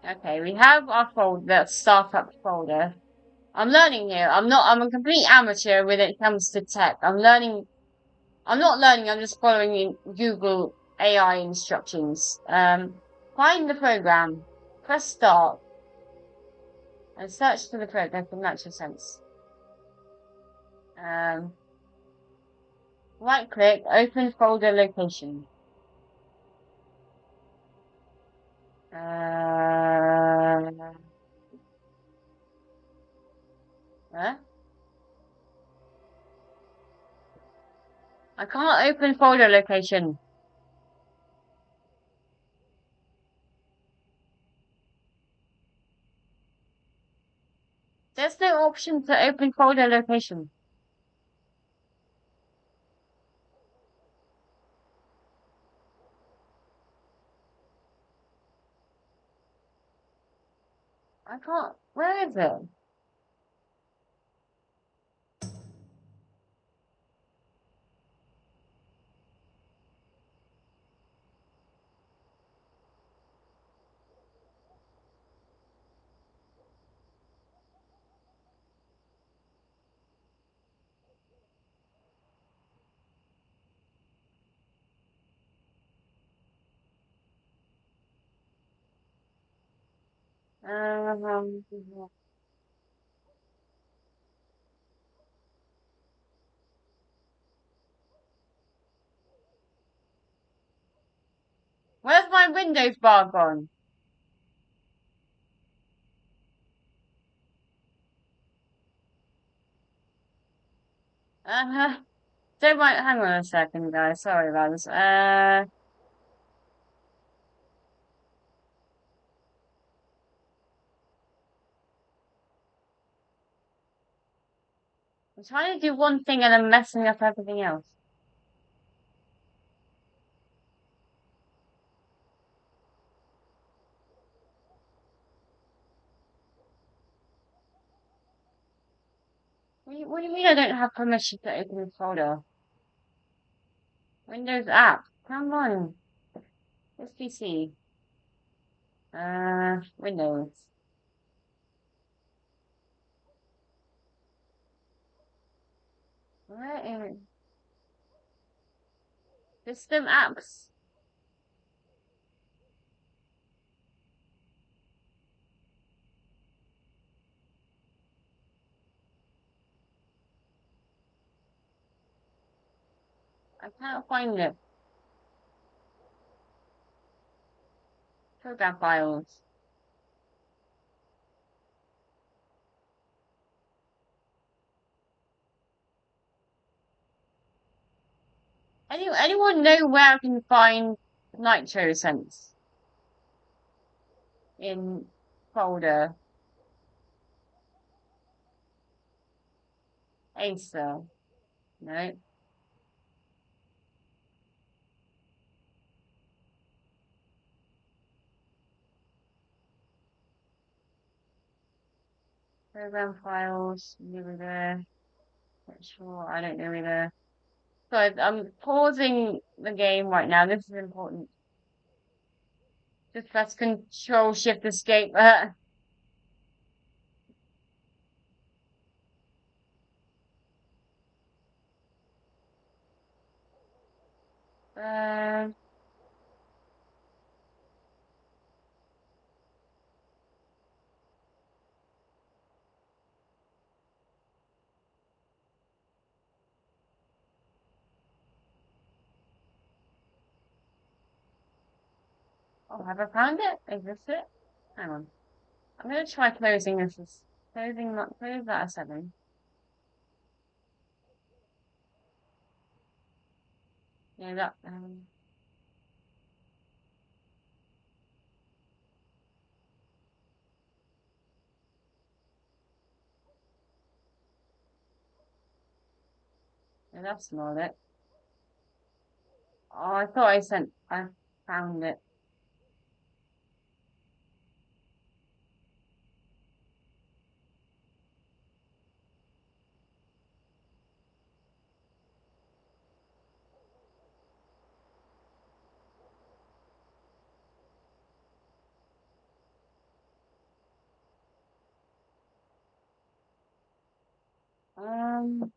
okay, we have our folder, startup folder. I'm learning here. I'm a complete amateur when it comes to tech. I'm not learning, I'm just following Google AI instructions. Find the program, press start, and search for the program from natural sense. Right click, open folder location. Huh? I can't open folder location. There's no option to open folder location. I can't. Where is it? Um, where's my Windows bar gone? Uh-huh. Don't mind, hang on a second, guys. Sorry about this. I'm trying to do one thing and I'm messing up everything else. What do you mean I don't have permission to open the folder? Windows app. Come on. This PC. Windows. Where is system apps? I can't find it. Program files. Anyone know where I can find Nitro Sense in folder? Acer. No. Program files. Neither there. Not sure. I don't know either. So I'm pausing the game right now. This is important. Just press Control Shift Escape. Uh, oh, have I found it? Is this it? Hang on. I'm gonna try closing this. Closing not close that at 7. Yeah, that yeah, that's not it. Oh, I thought I found it. Um,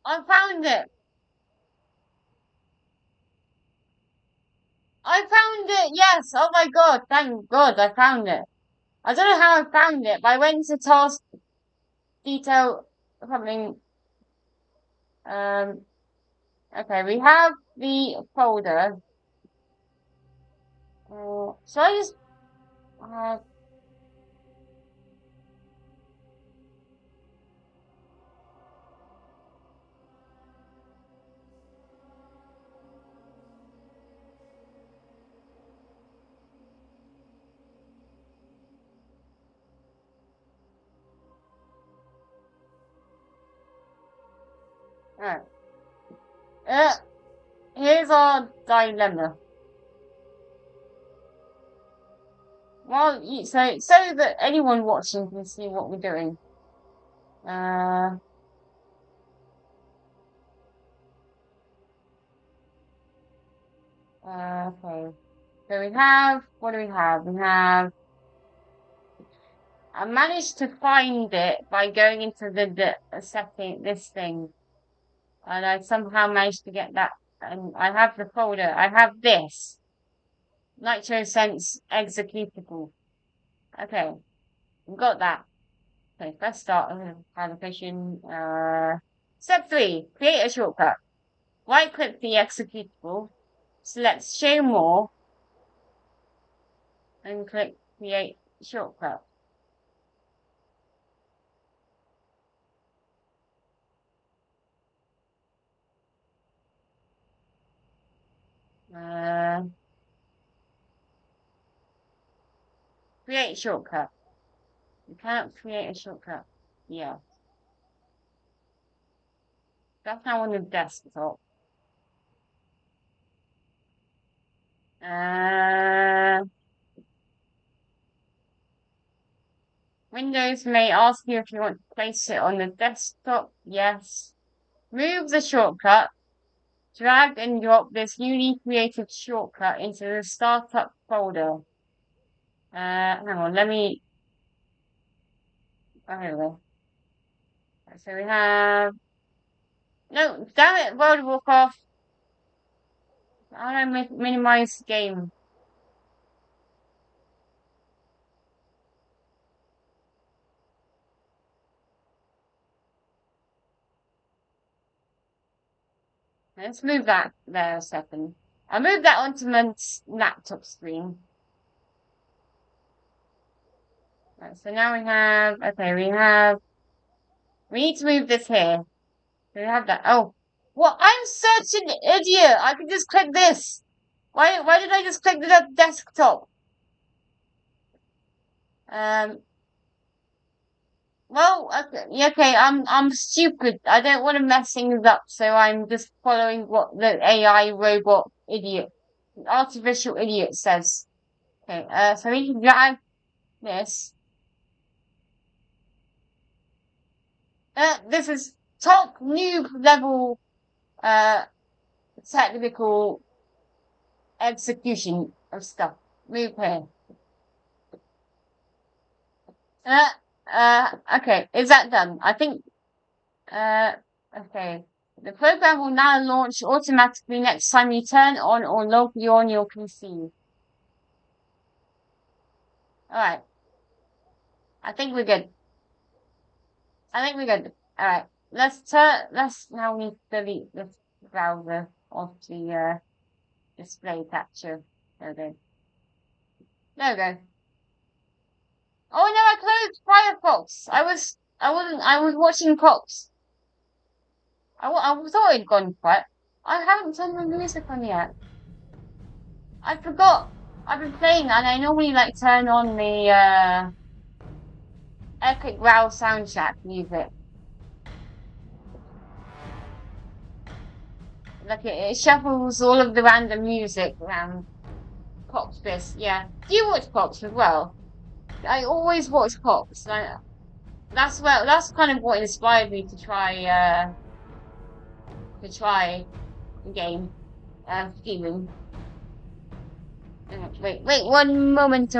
I found it. I found it. Yes. Oh my God. Thank God I found it. I don't know how I found it, but I went to task detail something. Um, okay, we have the folder. So I just, uh, alright. Uh, here's our dilemma. Well, so that anyone watching can see what we're doing. Uh, okay. So we have, what do we have? We have, I managed to find it by going into the setting, this thing. And I somehow managed to get that. And I have the folder. I have this. NitroSense executable. Okay. We've got that. Okay, let's start application. Step 3. Create a shortcut. Right click the executable. Select show more. And click create shortcut. Uh, create shortcut. You can't create a shortcut. Yeah. That's now on the desktop. Uh, Windows may ask you if you want to place it on the desktop. Yes. Move the shortcut. Drag and drop this newly created shortcut into the startup folder. Hang on, let me. Oh, here we go. So we have. No, damn it, World of Warcraft. How do I minimize the game? Let's move that there a second. I'll move that onto my laptop screen. Right, so now we have. Okay, we need to move this here. So we have that. Oh, well, I'm such an idiot. I can just click this. Why did I just click the desktop? Um, Well, okay, yeah, okay, I'm stupid. I don't want to mess things up, so I'm just following what the AI robot idiot, artificial idiot says. Okay, so we can drag this. This is top noob level, uh, technical execution of stuff. Move here. Okay, is that done? I think, okay. The program will now launch automatically next time you turn on or locally on your PC. Alright, I think we're good. Alright, let's now need to delete this browser off the, display capture. There we go. There we go. Oh no, I closed Firefox. I was watching Cops. I thought it'd gone quiet. I haven't turned the music on yet. I forgot. I've been playing and I normally like turn on the Epic WoW soundtrack music. Like it shuffles all of the random music around Cops this, yeah. Do you watch Cops as well? I always watch Cops. That's kind of what inspired me to try the game. Steven. Wait, one moment.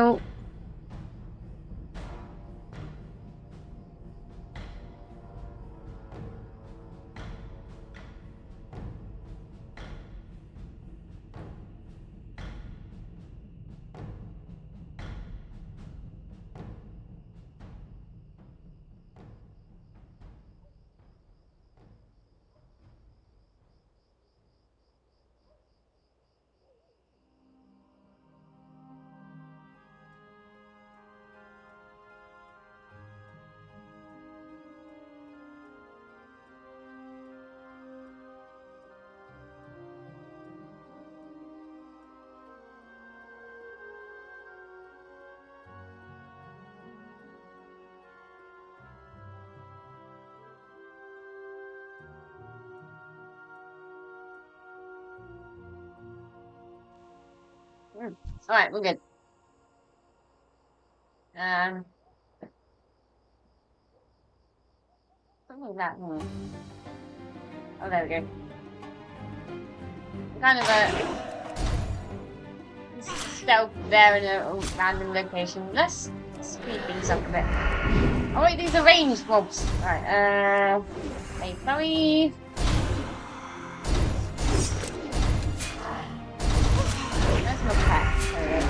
Alright, we're good. Something like that. Oh, there we go. Kind of a stealth there in a random location. Let's speed things up a bit. Oh wait, these are ranged mobs. Alright, hey, sorry. There's my pet. There we go.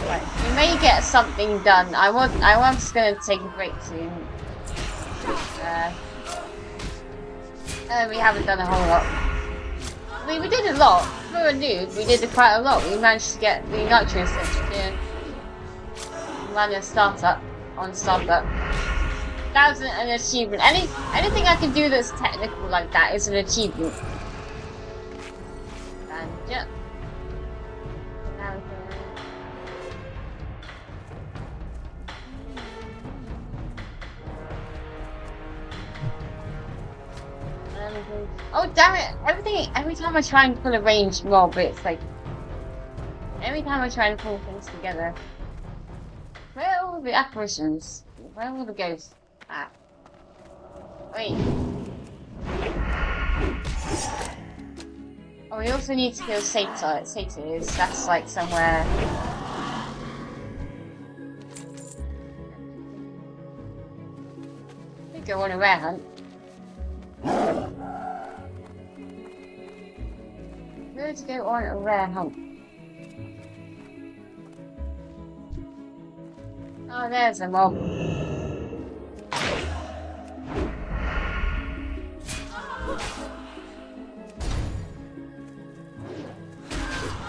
Right, we may get something done. I was gonna take a break soon. We haven't done a whole lot. I mean, we did a lot. For a noob, we did quite a lot. We managed to get the nitrous to run a startup on startup. That was an achievement. Anything I can do that's technical like that is an achievement. And yeah. Oh damn it! Every time I try and pull a ranged mob, it's like every time I try and pull things together. Where are all the apparitions? Where are all the ghosts? Ah. Wait. Oh, we also need to kill Satyrs. That's like somewhere. We go on a rare hunt. Let's go on a rare hunt. Oh, there's a mob.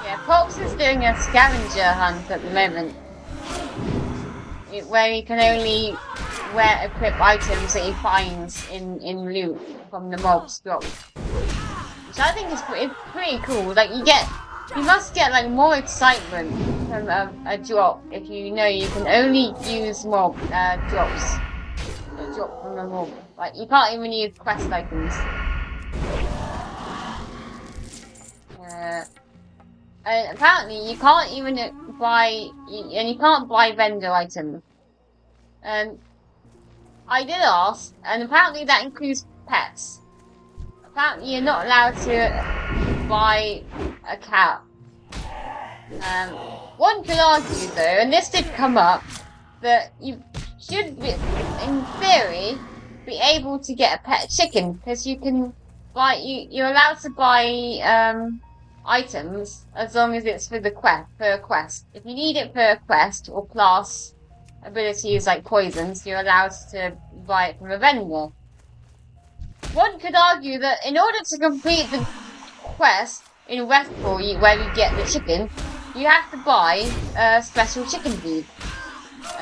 Yeah, Pops is doing a scavenger hunt at the moment. Where he can only equip items that he finds in loot from the mob's drop. which I think is pretty cool. Like you must get like more excitement from a drop if you know you can only use mob drops. A drop from a mob. Like you can't even use quest items. And apparently you can't even buy, and you can't buy vendor items. I did ask, and apparently that includes pets. Apparently you're not allowed to buy a cat. One could argue though, and this did come up, that you should be, in theory, be able to get a pet chicken, because you can buy, you're allowed to buy, items as long as it's for a quest. If you need it for a quest or class abilities like poisons, you're allowed to buy it from a vendor. One could argue that in order to complete the quest in Westfall where you get the chicken, you have to buy a special chicken feed.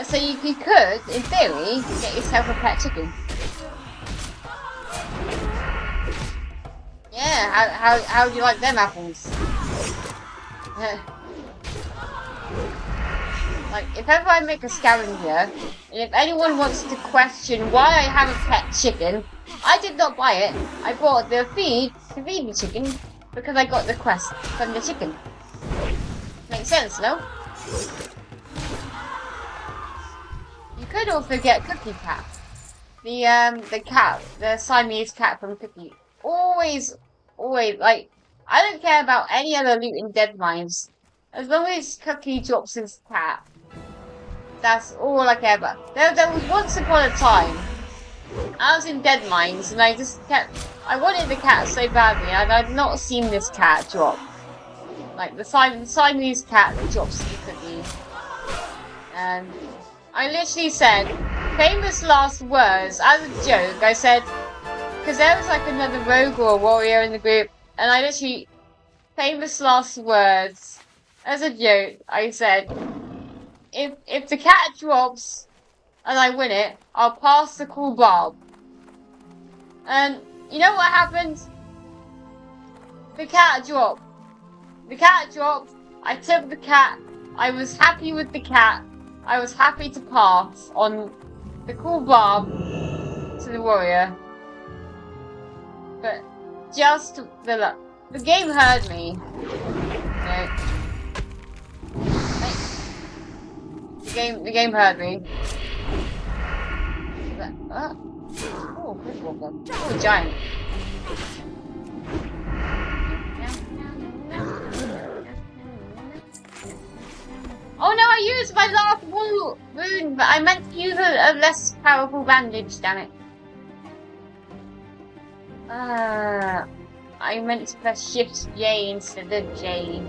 So you could, in theory, get yourself a pet chicken. Yeah, how do you like them apples? Like, if ever I make a scavenger, and if anyone wants to question why I have a pet chicken, I did not buy it. I bought the feed to feed the chicken because I got the quest from the chicken. Makes sense, no? You could also get Cookie Cat. The cat, the Siamese cat from Cookie. Always, like, I don't care about any other loot in Dead Mines. As long as Cookie drops his cat. That's all I care about. There was once upon a time, I was in Dead Mines and I wanted the cat so badly and I'd not seen this cat drop. Like the Siamese cat that drops the cookie. And I literally said, famous last words, as a joke, I said, because there was like another rogue or a warrior in the group, and I literally, famous last words, as a joke, I said, if the cat drops and I win it, I'll pass the cool barb. And you know what happened? The cat dropped. The cat dropped. I took the cat. I was happy with the cat. I was happy to pass on the cool barb to the warrior. But just the luck. The game heard me. No. The game heard me. Oh, good walker. Oh, giant. Oh no, I used my last wound, but I meant to use a less powerful bandage, damn it. I meant to press Shift J instead of J.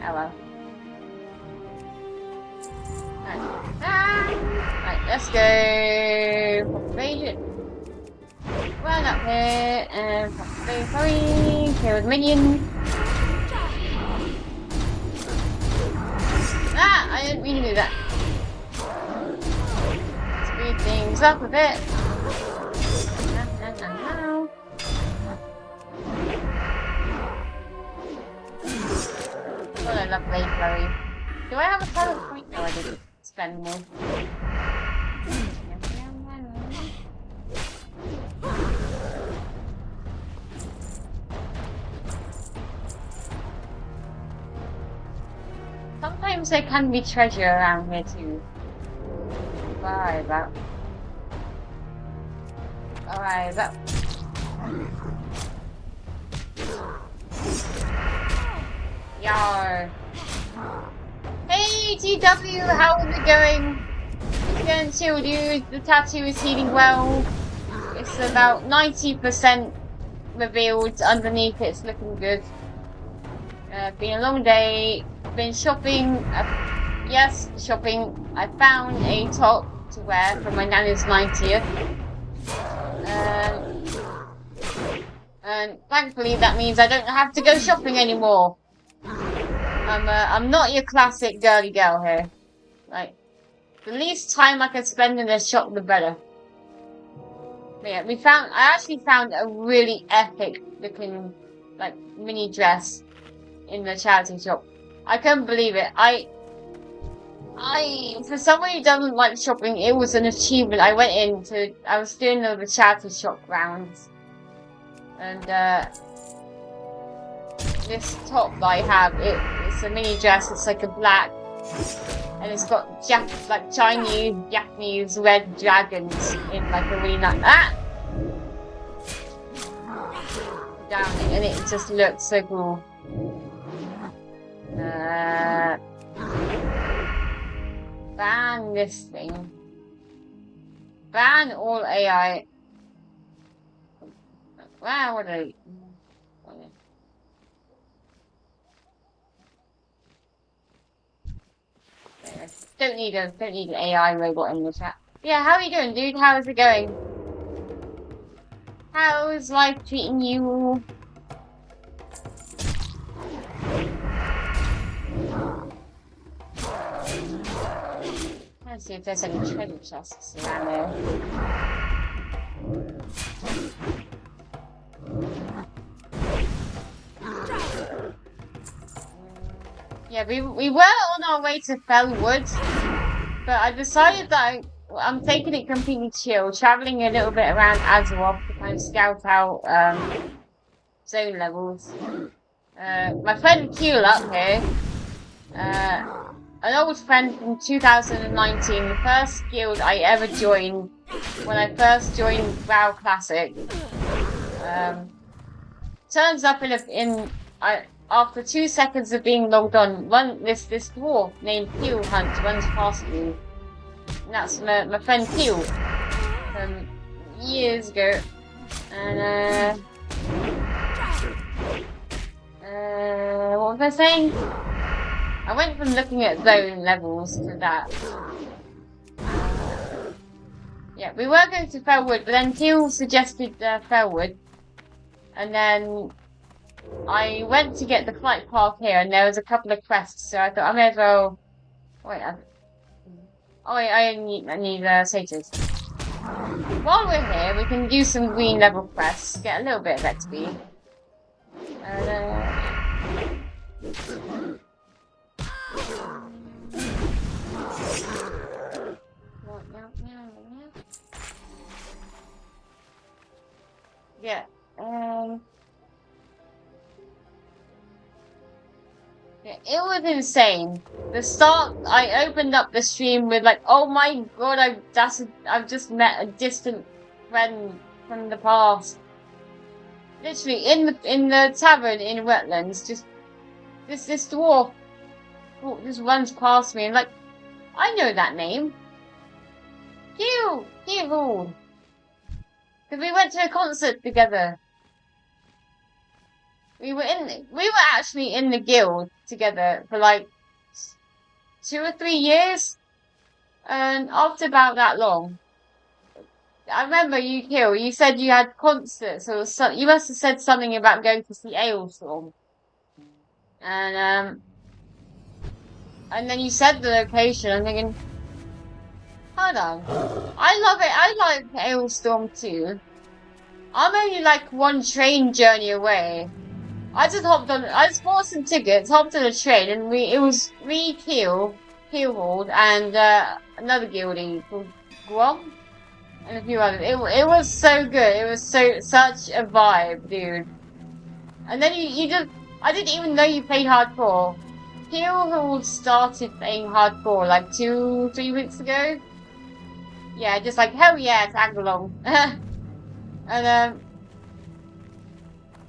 Oh well. Right, let's go. Population. Run up here and population. Kill with minion. I didn't mean to do that. Speed things up a bit. Oh, I love Blade Flurry. Do I have a ton of points? No, I didn't spend more. Sometimes there can be treasure around here too. Alright, about. Yar. Hey TW, how is it going? It's going chill, dude. The tattoo is healing well. It's about 90% revealed underneath. It's looking good. Been a long day. Been shopping. Yes, shopping. I found a top to wear for my nanny's 90th. And thankfully that means I don't have to go shopping anymore. I'm not your classic girly girl here. Like, the least time I can spend in a shop, the better. But yeah, I actually found a really epic looking like mini dress in the charity shop. I couldn't believe it. For someone who doesn't like shopping, it was an achievement. I was doing the charity shop rounds, and this top that I have, it's a mini dress. It's like a black, and it's got like Chinese, Japanese red dragons in like a really nice down it, and it just looks so cool. Ban this thing. Ban all AI. Wow, what are Don't need an AI robot in the chat. Yeah, how are you doing, dude? How is it going? How is life treating you? Let's see if there's any treasure chests around there. Yeah, we were on our way to Fellwood, but I decided that I'm taking it completely chill, traveling a little bit around Azeroth to kind of scout out zone levels. My friend Keel up here, an old friend from 2019, the first guild I ever joined when I first joined WoW Classic. Turns up after 2 seconds of being logged on, this dwarf named Keel Hunt runs past me. And that's my friend Keel from years ago. And what was I saying? I went from looking at zone levels to that. Yeah, we were going to Fellwood, but then Keel suggested Fellwood. And then I went to get the flight park here, and there was a couple of quests, so I thought I may as well. Wait, I need satyrs. While we're here, we can do some green level quests, get a little bit of XP. Yeah. Yeah, it was insane. The start, I opened up the stream with like, oh my god, I've just met a distant friend from the past. Literally in the tavern in Wetlands, just this dwarf just runs past me and like, I know that name. KEELHAULED. Because we went to a concert together. We were actually in the guild together for like 2 or 3 years, and after about that long, I remember you said you had concerts, or you must have said something about going to see Ailstorm, and then you said the location. I'm thinking, hold on, I love it. I like Ailstorm too. I'm only like 1 train journey away. I just bought some tickets, hopped on a train, and it was me, KEELHAULED, and another guildie called Grom, and a few others. It was so good. It was such a vibe, dude. And then I didn't even know you played hardcore. KEELHAULED started playing hardcore like 2-3 weeks ago. Yeah, just like hell yeah, tag along.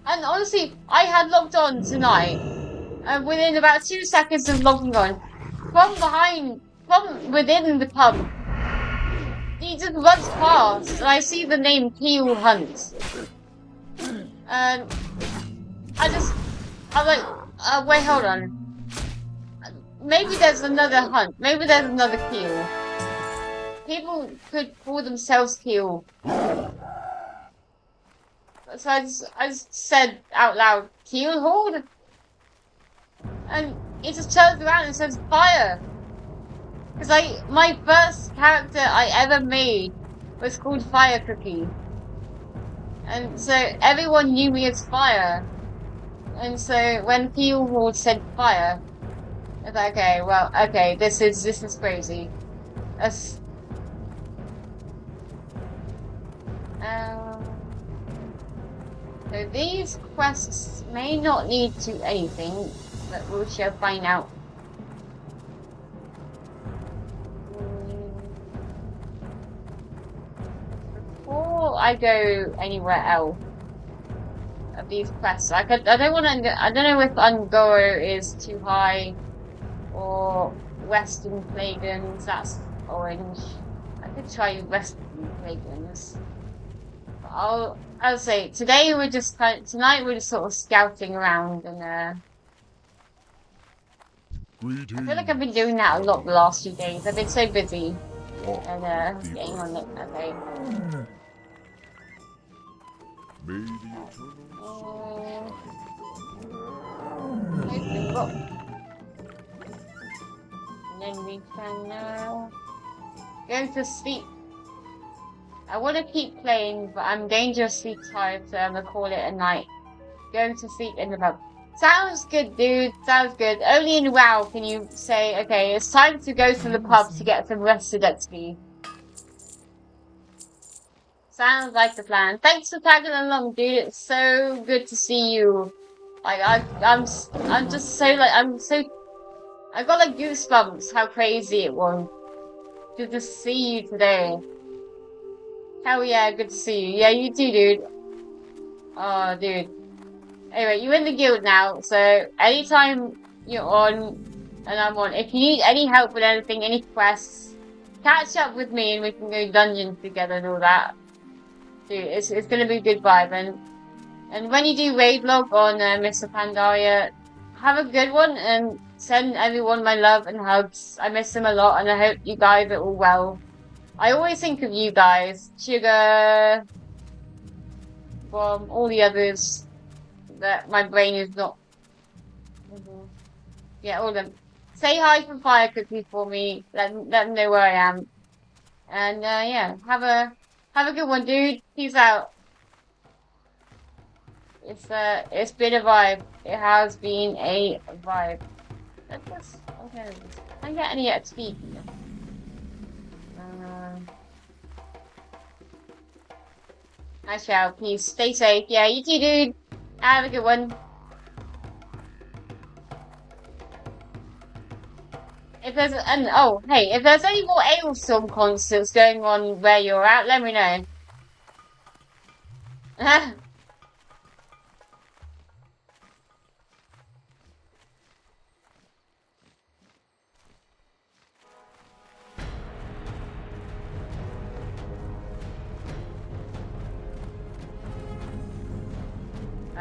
And honestly, I had logged on tonight, and within about 2 seconds of logging on, from within the pub, he just runs past, and I see the name Keel Hunt. And I'm like, wait, hold on. Maybe there's another Hunt. Maybe there's another Keel. People could call themselves Keel. So I just said out loud, KEELHAULED? And it just turns around and says fire. Because my first character I ever made was called Fire Cookie. And so everyone knew me as Fire. And so when KEELHAULED said fire, I was like, okay, well, okay, this is crazy. That's, so these quests may not lead to anything, but we shall find out. Before I go anywhere else of these quests, I don't want to. I don't know if Angora is too high or Western Flagons. That's orange. I could try Western Flagons. I'll say today we're just tonight we're just sort of scouting around and I feel like I've been doing that a lot the last few days. I've been so busy and getting on it. Okay. And then we can go to sleep. I want to keep playing, but I'm dangerously tired, so I'm gonna call it a night. Going to sleep in the pub. Sounds good, dude. Sounds good. Only in WoW can you say, okay, it's time to go to the pub to get some rested XP. Sounds like the plan. Thanks for tagging along, dude. It's so good to see you. Like I'm just so like I got like goosebumps. How crazy it was to just see you today. Hell yeah, good to see you. Yeah, you too, dude. Oh, dude. Anyway, you're in the guild now, so anytime you're on and I'm on, if you need any help with anything, any quests, catch up with me and we can go dungeons together and all that. Dude, it's gonna be a good vibe. And when you do raid log on Mr. Pandaria, have a good one and send everyone my love and hugs. I miss them a lot and I hope you guys are all well. I always think of you guys, Sugar, from all the others that my brain is not. Yeah, all of them. Say hi from Fire Cookie for me. Let them know where I am. And yeah, have a good one, dude. Peace out. It's been a vibe. It has been a vibe. Okay. I get any XP. I shall. Peace. Stay safe. Yeah, you too, dude. Have a good one. If there's if there's any more Ailstorm concerts going on where you're at, let me know.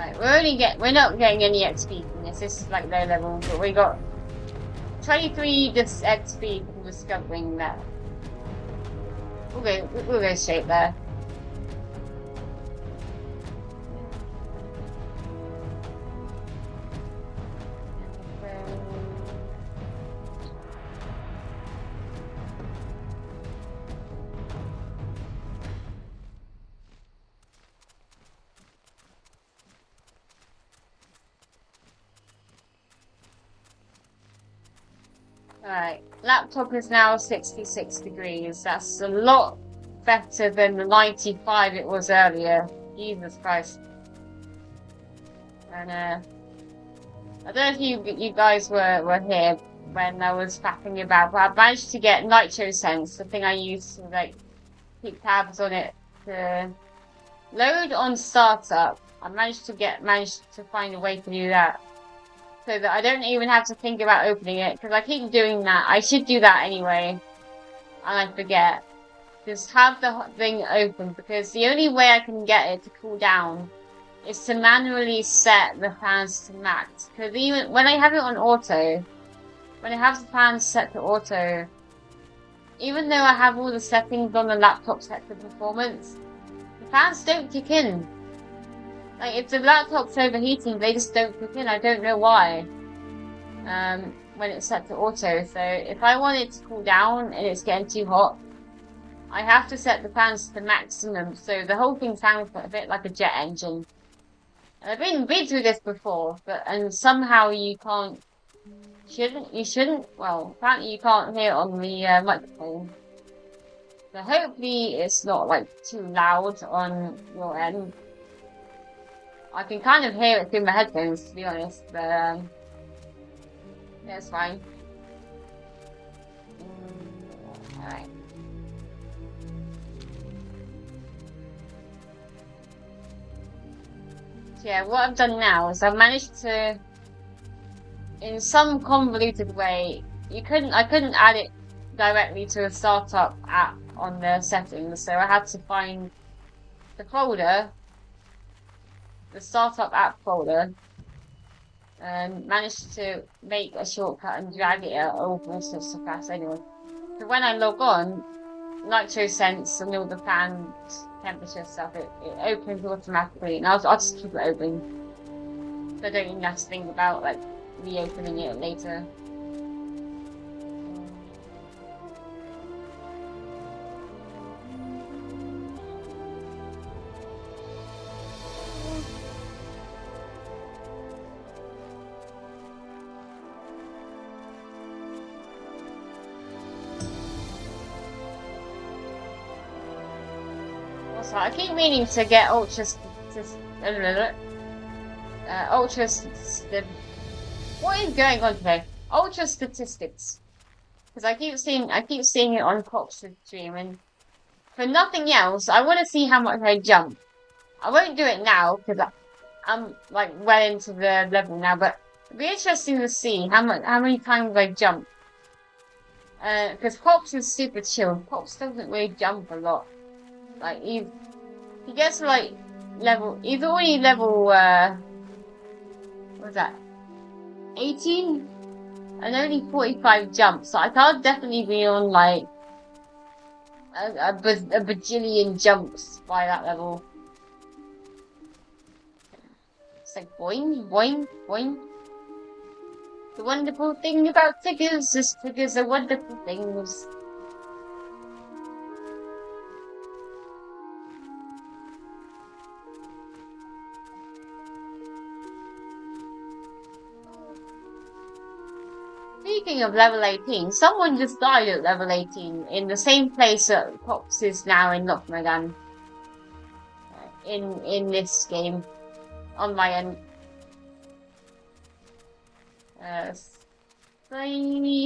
Alright, we're not getting any XP from this. This is like low level, but we got 23 XP from discovering that. We'll go straight there. Alright, laptop is now 66 degrees. That's a lot better than the 95 it was earlier. Jesus Christ. And I don't know if you guys were here when I was faffing about, but I managed to get Nitro Sense, the thing I use to like keep tabs on it to load on startup. I managed to find a way to do that. So that I don't even have to think about opening it, because I keep doing that. I should do that anyway. And I forget. Just have the thing open, because the only way I can get it to cool down is to manually set the fans to max. Because even when I have it on auto, when I have the fans set to auto, even though I have all the settings on the laptop set to performance, the fans don't kick in. Like, if the laptop's overheating, they just don't kick in. I don't know why. When it's set to auto. So, if I want it to cool down and it's getting too hot, I have to set the fans to maximum. So, the whole thing sounds a bit like a jet engine. I've been through this before, and somehow you can't. You shouldn't. Well, apparently you can't hear it on the microphone. So hopefully it's not like too loud on your end. I can kind of hear it through my headphones, to be honest, but yeah, it's fine. Alright. So yeah, what I've done now is I've managed to, in some convoluted way, I couldn't add it directly to a startup app on the settings, so I had to find the folder, the startup app folder, and managed to make a shortcut and drag it over so fast anyway. So when I log on, Nitro Sense and all the fan temperature stuff, it opens automatically, and I'll just keep it open. So I don't even have to think about like reopening it later. Also, I keep meaning to get ultra what is going on today? Ultra statistics. Because I keep seeing it on Pop's stream, and for nothing else, I want to see how much I jump. I won't do it now because I'm like well into the level now, but it'd be interesting to see how many times I jump. Because Pops is super chill. Pops doesn't really jump a lot. Like he gets to like he's already level what's that? 18? And only 45 jumps, so I can't definitely be on like a bajillion jumps by that level. It's like boing, boing, boing. The wonderful thing about figures is figures are wonderful things. Speaking of level 18, someone just died at level 18 in the same place that Pops is now in Lockmegan. In this game. On my end.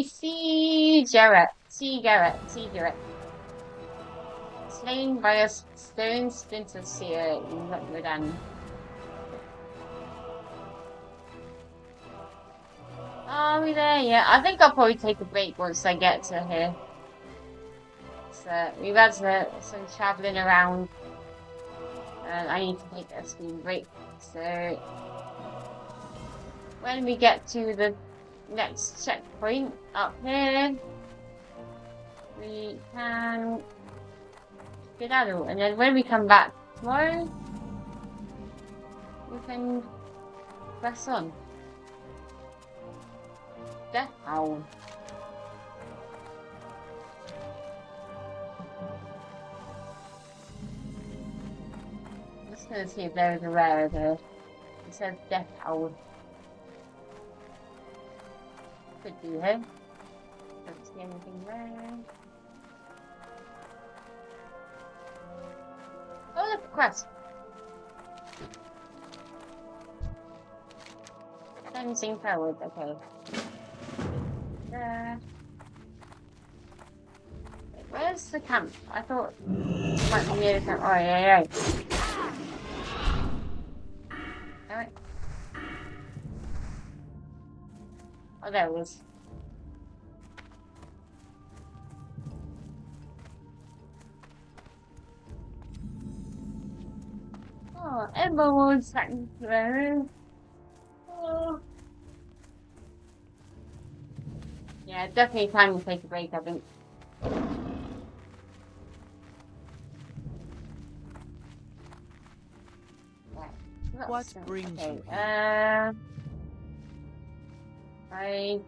C. Jarrett. Slain by a stone splinter seer in Lockmegan. Are we there? Yeah, I think I'll probably take a break once I get to here. So we've had some travelling around, and I need to take a speed break. So when we get to the next checkpoint up here, we can get out of it. And then when we come back tomorrow, we can press on. Death Howl. I'm just gonna see if there is a rare there. It says Death Howl. Could be here. Don't see anything there. Oh, look, a quest. Sensing forward, okay. Where's the camp? I thought it might be near the camp. Oh, yeah. Alright. Oh, there it is. Oh, Emerald Sanctuary. Oh. Yeah, definitely time to take a break, I think. What brings you here? I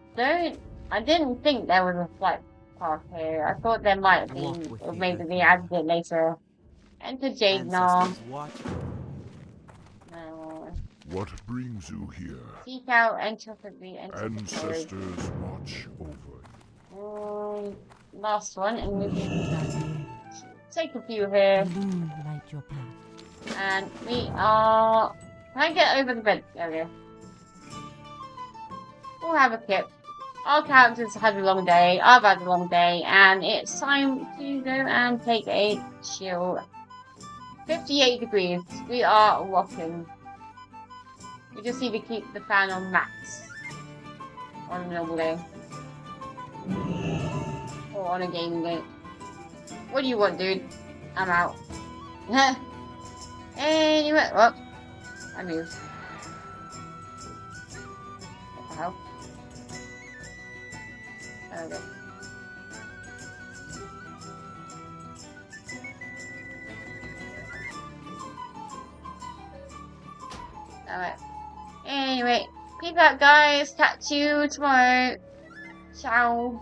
didn't think there was a flight path here. I thought there might have been, or maybe they added it later. Enter Jade now. What? No. What brings you here? Seek out entropy. Ancestors watch over you. Last one, and we can Guardian, take a few here. illuminate your path. And we are. Can I get over the bed area? We'll have a kip. Our characters had a long day. I've had a long day, and it's time to go and take a chill. 58 degrees. We are rocking. We just need to keep the fan on max on a normal day. Or on a gaming day. What do you want, dude? I'm out. Anyway, well, I moved. What the hell? Okay. Alright. Anyway, peace out, guys. Catch you tomorrow. Ciao.